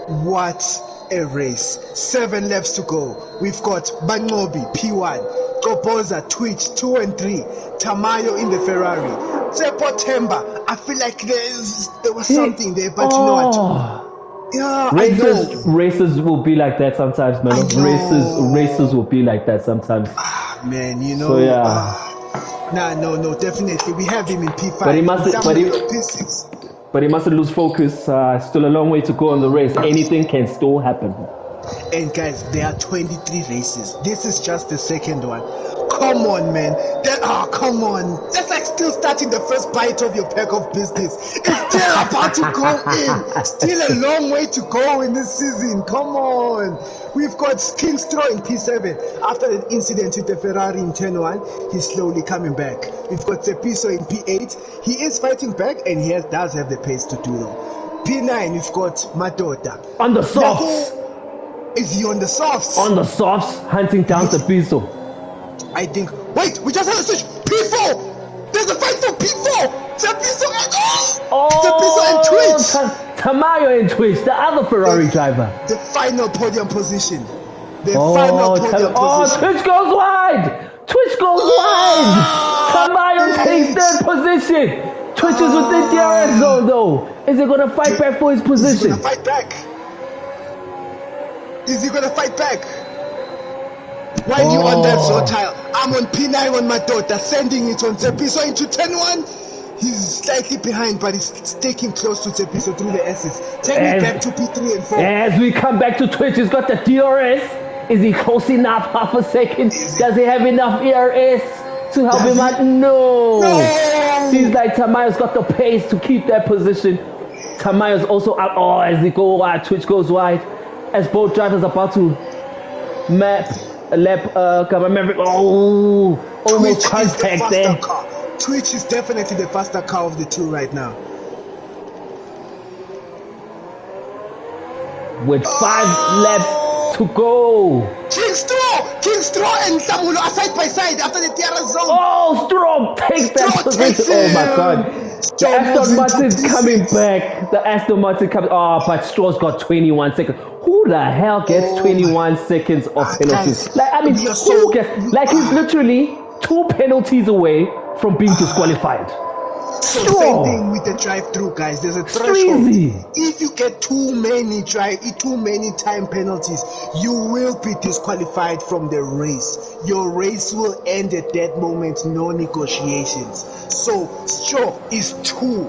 What a race. 7 laps to go. We've got Bangobi, P1, Goboza, Twitch, 2 and 3, Tamayo in the Ferrari, Tsepo Temba. I feel like there was something there, but you know what? Yeah, I know. Races will be like that sometimes, man. Races will be like that sometimes. Man, you know. So yeah. No, definitely. We have him in P5. But he mustn't. P6. But he mustn't lose focus. Still a long way to go on the race. Anything can still happen. And guys, there are 23 races. This is just the second one. Come on, man. Come on. That's like still starting the first bite of your pack of business. It's still about to go in. Still a long way to go in this season. Come on. We've got King Straw in P7. After the incident with the Ferrari in turn 1, he's slowly coming back. We've got Tepiso in P8. He is fighting back and he does have the pace to do though. P9, we've got Matota. On the softs. Is he on the softs? On the softs, hunting down Tepiso. I think. Wait, we just had a switch. P4. There's a fight for P4. Tepiso and Twitch. Tamayo and Twitch, the other Ferrari driver. The final podium position. Twitch goes wide. Twitch goes wide. Tamayo takes third position. Twitch is within DRS zone though. Is he gonna fight back for his position? Is he gonna fight back? While you on that zone tile, I'm on P9 on my daughter, sending it on Tepiso into 10-1. He's slightly behind, but he's sticking close to Tepiso through the S's. Take me back to P3 and 4. As we come back to Twitch, he's got the DRS. Is he close enough? Half a second. Does he have enough ERS to help him out? No. Seems like Tamayo's got the pace to keep that position. Tamayo's also out. As he goes wide, Twitch goes wide. As both drivers are about to map. Almost contact there. Twitch is definitely the faster car of the two right now. With 5 laps to go. King Straw and Samulo are side by side after the DRS zone. Oh, Straw takes that position. Oh my god. The Aston Martin's coming back. But Straw's got 21 seconds. Who the hell gets 21 seconds of penalties? Who gets? Like he's literally 2 penalties away from being disqualified. So same thing with the drive-through, guys. There's a threshold. If you get too many time penalties, you will be disqualified from the race. Your race will end at that moment, no negotiations. So Straw is two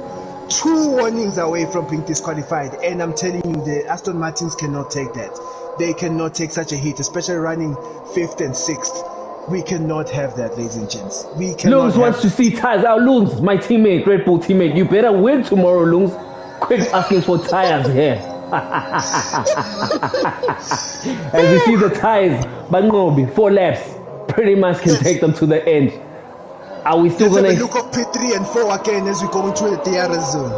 warnings away from being disqualified, and I'm telling you, the Aston Martins cannot take that. They cannot take such a hit, especially running 5th and 6th. We cannot have that, ladies and gents. We cannot. Lungs wants to see tires. Lungs, my teammate, Red Bull teammate, you better win tomorrow, Lungs. Quit asking for tires here. As you see the tires, Bangobi, 4 laps, pretty much can take them to the end. Are we still going to look up P3 and 4 again as we go into the DRS zone?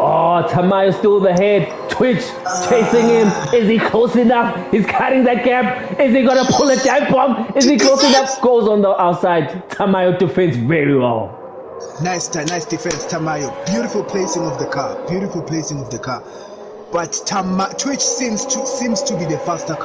Oh, Tamayo's still the head. Twitch chasing him. Is he close enough? He's cutting that gap. Is he going to pull a dive bomb? Is he close enough? Goes on the outside. Tamayo defends very well. Nice defense, Tamayo. Beautiful placing of the car. But Twitch seems to be the faster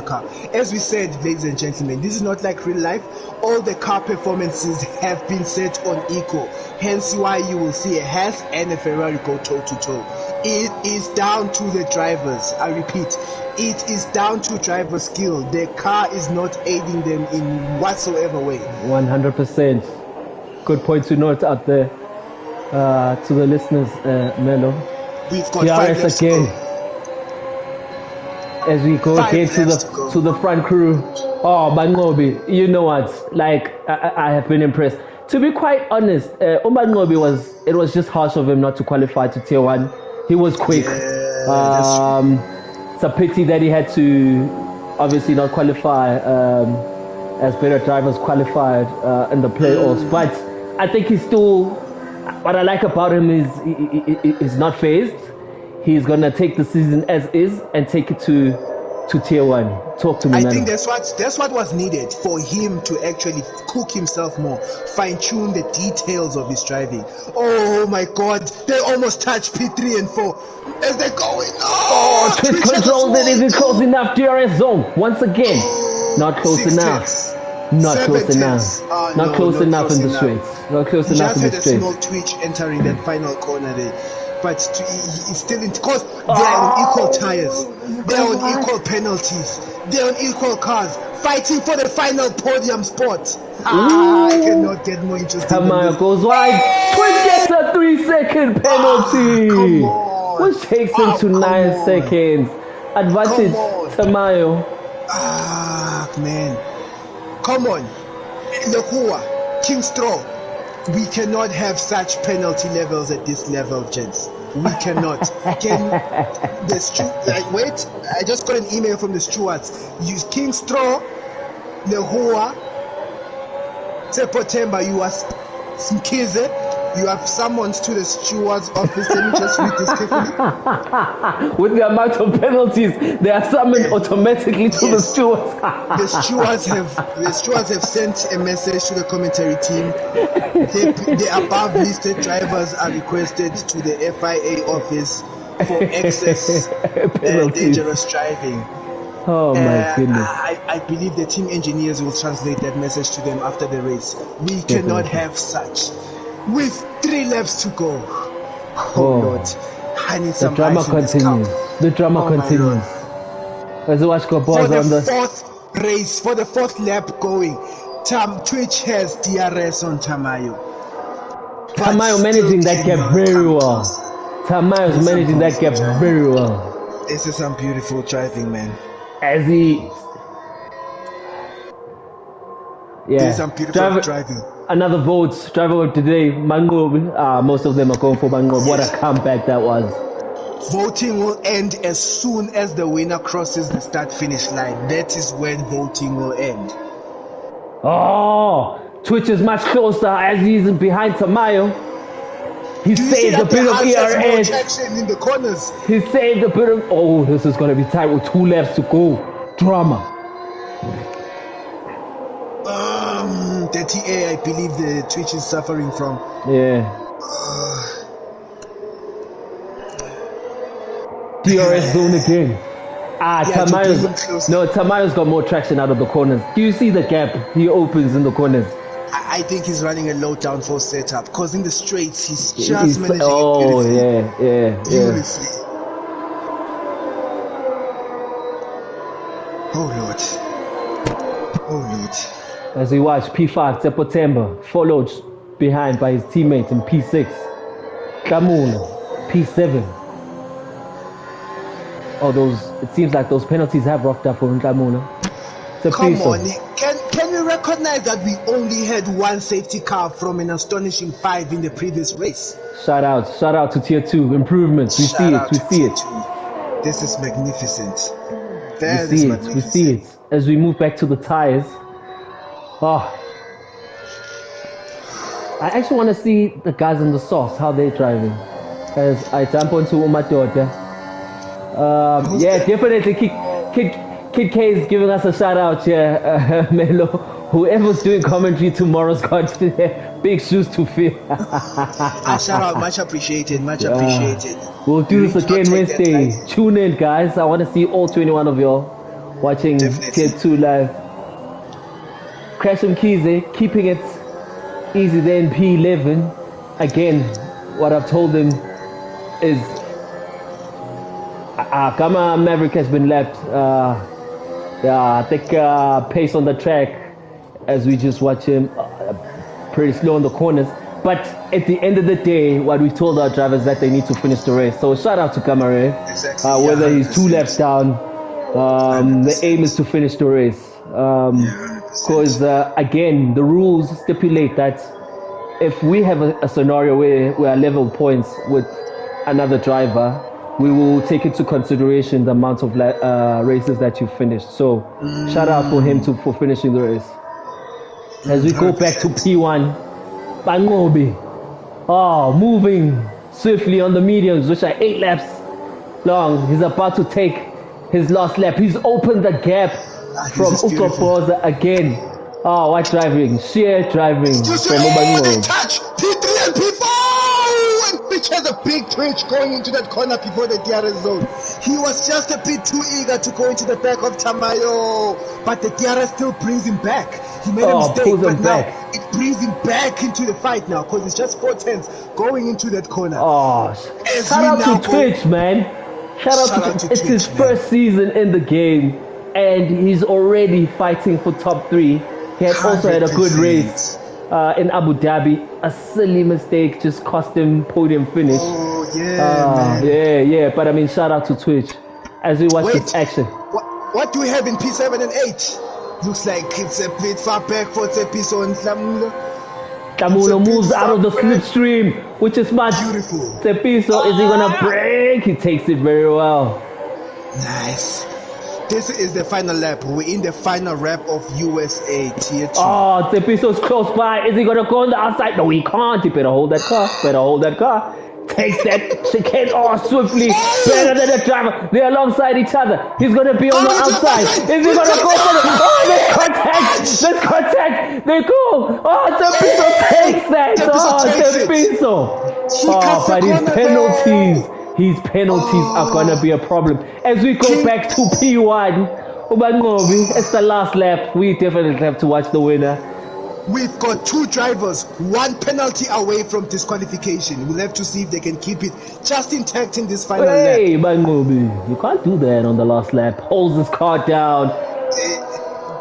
car. As we said, ladies and gentlemen, this is not like real life. All the car performances have been set on equal. Hence why you will see a Haas and a Ferrari go toe to toe. It is down to the drivers. I repeat, it is down to driver skill. The car is not aiding them in whatsoever way. 100%. Good point to note out there to the listeners, Melo. We've got 5 laps again. As we go again to the front crew. Oh, Bangobi, you know what? Like, I have been impressed. To be quite honest, Bangobi it was just harsh of him not to qualify to Tier 1. He was quick. It's a pity that he had to obviously not qualify as better drivers qualified in the playoffs. But I think he's still, what I like about him is he's not phased. He's going to take the season as is and take it to to tier 1? Talk to me, I man. think that's what was needed for him to actually cook himself more, fine-tune the details of his driving. Oh my God, they almost touched P3 and 4 as they're going. Oh, Twitch controls it. Is it close enough? DRS zone once again. Not close 6 enough. tenths, Not 7 close enough. tenths. Not close enough in the straights. Not close enough in the Just had a straights. small twitch entering that final corner there. But it's still in, because they're on equal tires, they're on equal penalties, they're on equal cars, fighting for the final podium spot. I cannot get more interesting. Tamayo goes wide. Twitch gets a 3-second penalty, come on. which takes him to 9 seconds. Advantage, Tamayo. Man. Come on. Lehua, King Straw. We cannot have such penalty levels at this level, gents. We cannot. Wait, I just got an email from the stewards. Use King Straw, Lehua, September, you are Mkize. You have summons to the stewards office. Let me just read this carefully. With the amount of penalties, they are summoned automatically to the stewards. The stewards have sent a message to the commentary team. The above listed drivers are requested to the FIA office for excess dangerous driving. Oh my goodness. I believe the team engineers will translate that message to them after the race. We cannot have such. With 3 laps to go. Oh Lord. I need some the drama continues. The drama continues. As we watch Gobos on the fourth race, for the 4th lap going, Twitch has DRS on Tamayo. Tamayo managing that gap very well. Tamayo's managing that gap very well. This is some beautiful driving, man. As he This is some beautiful driving. Another vote, driver of today, Mangobi. Most of them are going for Mangobi. What a comeback that was. Voting will end as soon as the winner crosses the start-finish line. That is when voting will end. Oh, Twitch is much closer as he's behind Tamayo. He saved a bit of ERS. In the corners. He saved a bit of. Oh, this is going to be tight with 2 laps to go. Drama. 30A, I believe the Twitch is suffering from. Yeah. DRS zone again. Tamayo's got more traction out of the corners. Do you see the gap he opens in the corners? I think he's running a low downforce setup because in the straights he's just managing it beautifully. Oh Lord. As we watch P5 September followed behind by his teammate in P6. Kamuna, P7. It seems like those penalties have rocked up for Kamuna. Come on, can we recognize that we only had 1 safety car from an astonishing 5 in the previous race? Shout out to tier 2 improvements. We see it. This is magnificent. We see it. As we move back to the tires. Oh, I actually want to see the guys in the sauce, how they're driving. As I jump onto Umadota. Definitely Kid K is giving us a shout out here, Melo. Whoever's doing commentary tomorrow's got big shoes to fill. Shout out, much appreciated. We'll do this again Wednesday. Tune in, guys. I want to see all 21 of y'all watching Tier 2 live. Crash and Kize, keeping it easy there in P11. Again, what I've told them is Gama Maverick has been left. I think pace on the track as we just watch him pretty slow in the corners. But at the end of the day, what we told our drivers that they need to finish the race. So shout out to Kamare. Exactly, whether he's 2 laps down, the aim is to finish the race. Because again, the rules stipulate that if we have a scenario where we are level points with another driver, we will take into consideration the amount of races that you finished. So shout out for him for finishing the race. As we go back to P1, Bangobi, moving swiftly on the mediums, which are 8 laps long. He's about to take his last lap. He's opened the gap from Utopoza again. Oh, what driving? Sheer driving from They touch P3 and P4! And Twitch has a big twitch going into that corner before the DRS zone. He was just a bit too eager to go into the back of Tamayo, but the DRS still brings him back. He made a mistake, but now it brings him back into the fight now because it's just 4 tenths going into that corner. Oh, shout out to Twitch, man. Shout out to Twitch. It's his first season in the game, and he's already fighting for top 3. He had also had a good race in Abu Dhabi. A silly mistake just cost him podium finish. Oh, yeah, man. Yeah. But I mean, shout out to Twitch as we watch this action. What do we have in P7 and 8? Looks like it's a bit far back for Tsepiso and Tlamulo. Tlamulo moves out of the slipstream, which is much. Beautiful. Tsepiso, is he gonna break? He takes it very well. Nice. This is the final lap. We're in the final lap of USA Tier 2. Oh, Tsepiso's close by. Is he gonna go on the outside? No, he can't. He better hold that car. Takes that chicane swiftly. Better than the driver. They're alongside each other. He's gonna be on the outside. Is he gonna go for it? Oh, there's contact. They go. Oh, Tsepiso takes that. Tsepiso. Oh, but his penalties are gonna be a problem. As we go back to P1, it's the last lap. We definitely have to watch the winner. We've got 2 drivers, 1 penalty away from disqualification. We'll have to see if they can keep it just intact in this final lap. Hey, Bangobi, you can't do that on the last lap. Holds his car down.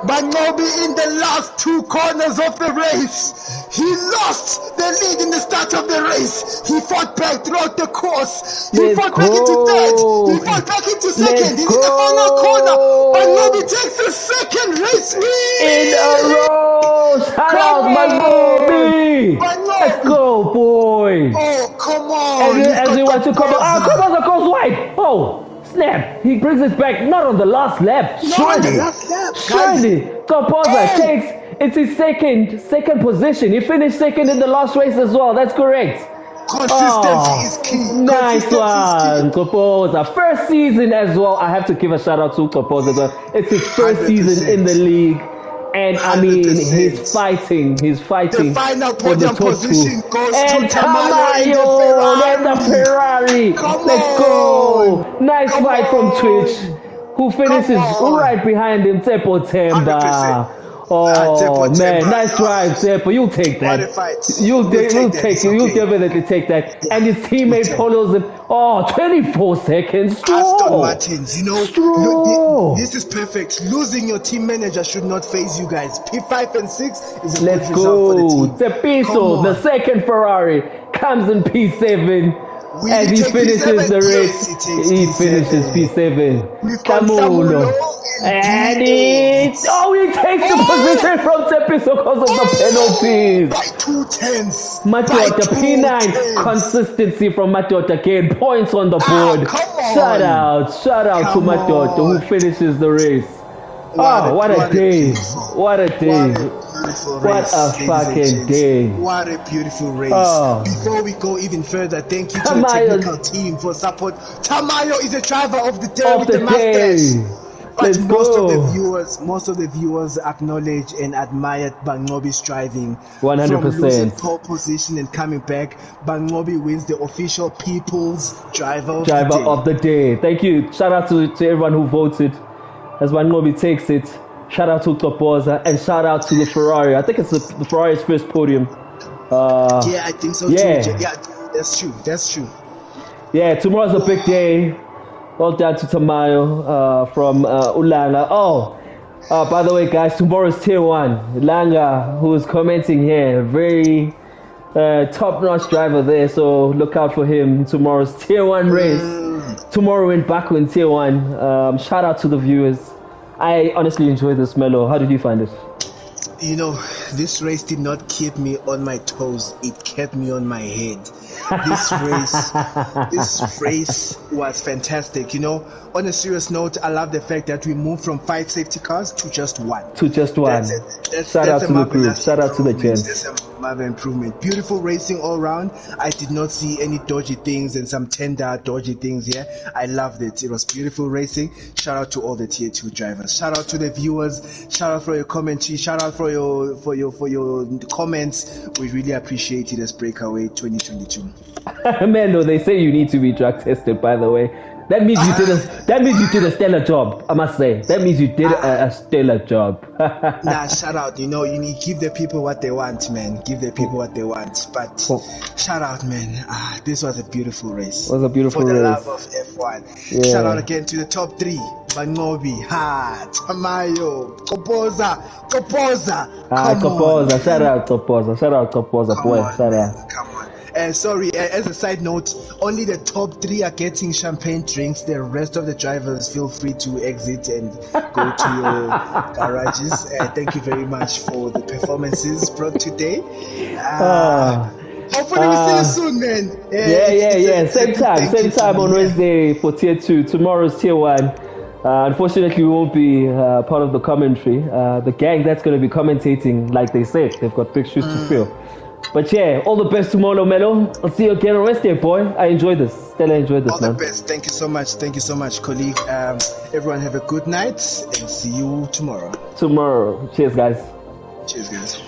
Bangobi in the last 2 corners of the race. He lost the lead in the start of the race. He fought back throughout the course. He fought back into 3rd. He fought back into 2nd. He's in the final corner. Bangobi takes the 2nd race win. In a row. Shout out, Bangobi. Let's go, boy. Oh, come on. As he wants to come out. Come on, goes wide. Oh. Snap! He brings it back, not on the last lap. Surely, Topoza takes it's his second position. He finished 2nd in the last race as well. That's correct. Consistency is key. Nice one, Topoza. First season as well. I have to give a shout out to Topoza. It's his first 100%. season in the league. And I mean, 100%. he's fighting The final for the podium top 2. position goes And to Tamayo and the Ferrari. Let's go. Nice fight from Twitch, who finishes right behind him, Tsepo Temba. 100%. Oh Temba. man, nice drive, Tsepo. You take that. You'll definitely take that. And his teammate follows him. Oh, 24 seconds. Aston Martins, look, this is perfect. Losing your team manager should not phase you guys. P5 and 6 is a Let's good result go. for the team. Tsepiso, the 2nd Ferrari, comes in P7. As he finishes the race, he finishes P7. Tamulo. And he takes the position from Tsepiso because of the penalties. By 2 tenths. Matota, P9, consistency from Matota again. Points on the board. Shout out to Matota who finishes the race. What a day. What a fucking day. What a beautiful race. Before we go even further, thank you to the technical team for support. Tamayo is the driver of the day with the Masters. But most of the viewers acknowledge and admire Bangobi's driving. 100%. From losing pole position and coming back, Bangobi wins the official People's Driver of the Day. Thank you. Shout out to everyone who voted. As Bangobi takes it. Shout out to Topoza and shout out to the Ferrari. I think it's the Ferrari's first podium. Yeah, I think so too. Yeah, that's true. Yeah, tomorrow's a big day. Well done to Tamayo from Ulanga. By the way, guys, tomorrow's Tier 1. Langa, who is commenting here, very top-notch driver there. So look out for him. Tomorrow's Tier 1 race. Tomorrow in Baku in Tier 1. Shout out to the viewers. I honestly enjoyed this, Melo. How did you find it? You know, this race did not keep me on my toes. It kept me on my head. This race was fantastic. You know, on a serious note, I love the fact that we moved from 5 safety cars to just one. Shout out to the group. Shout out to the gents. That's a marvelous improvement. Beautiful racing all around. I did not see any dodgy things and some tender dodgy things here. I loved it. It was beautiful racing. Shout out to all the tier 2 drivers. Shout out to the viewers. Shout out for your commentary. Shout out for your comments. We really appreciate it as BrakeAway 2022. Man, no, they say you need to be drug tested, by the way. That means you did a stellar job, I must say. That means you did a stellar job. Nah, shout out. You know, you need to give the people what they want, man. Give the people what they want. But shout out, man. This was a beautiful race. It was a beautiful race. For the love of F1. Yeah. Shout out again to the top 3. Banobi, Tamayo, Kopoza. Kopoza. Shout out Kopoza, boy. Shout out. Come on. Sorry, as a side note, only the top 3 are getting champagne drinks. The rest of the drivers feel free to exit and go to your garages. Thank you very much for the performances brought today. Hopefully we see you soon, man. Yeah. Same time on Wednesday for tier 2. Tomorrow's tier 1. Unfortunately, we won't be part of the commentary. The gang that's going to be commentating, like they said, they've got big shoes to fill. But yeah, all the best tomorrow, Melo. I'll see you again on Wednesday, boy. I enjoyed this. Stella enjoyed this, all man. All the best. Thank you so much, colleague. Everyone have a good night and see you tomorrow. Cheers, guys. Cheers, guys.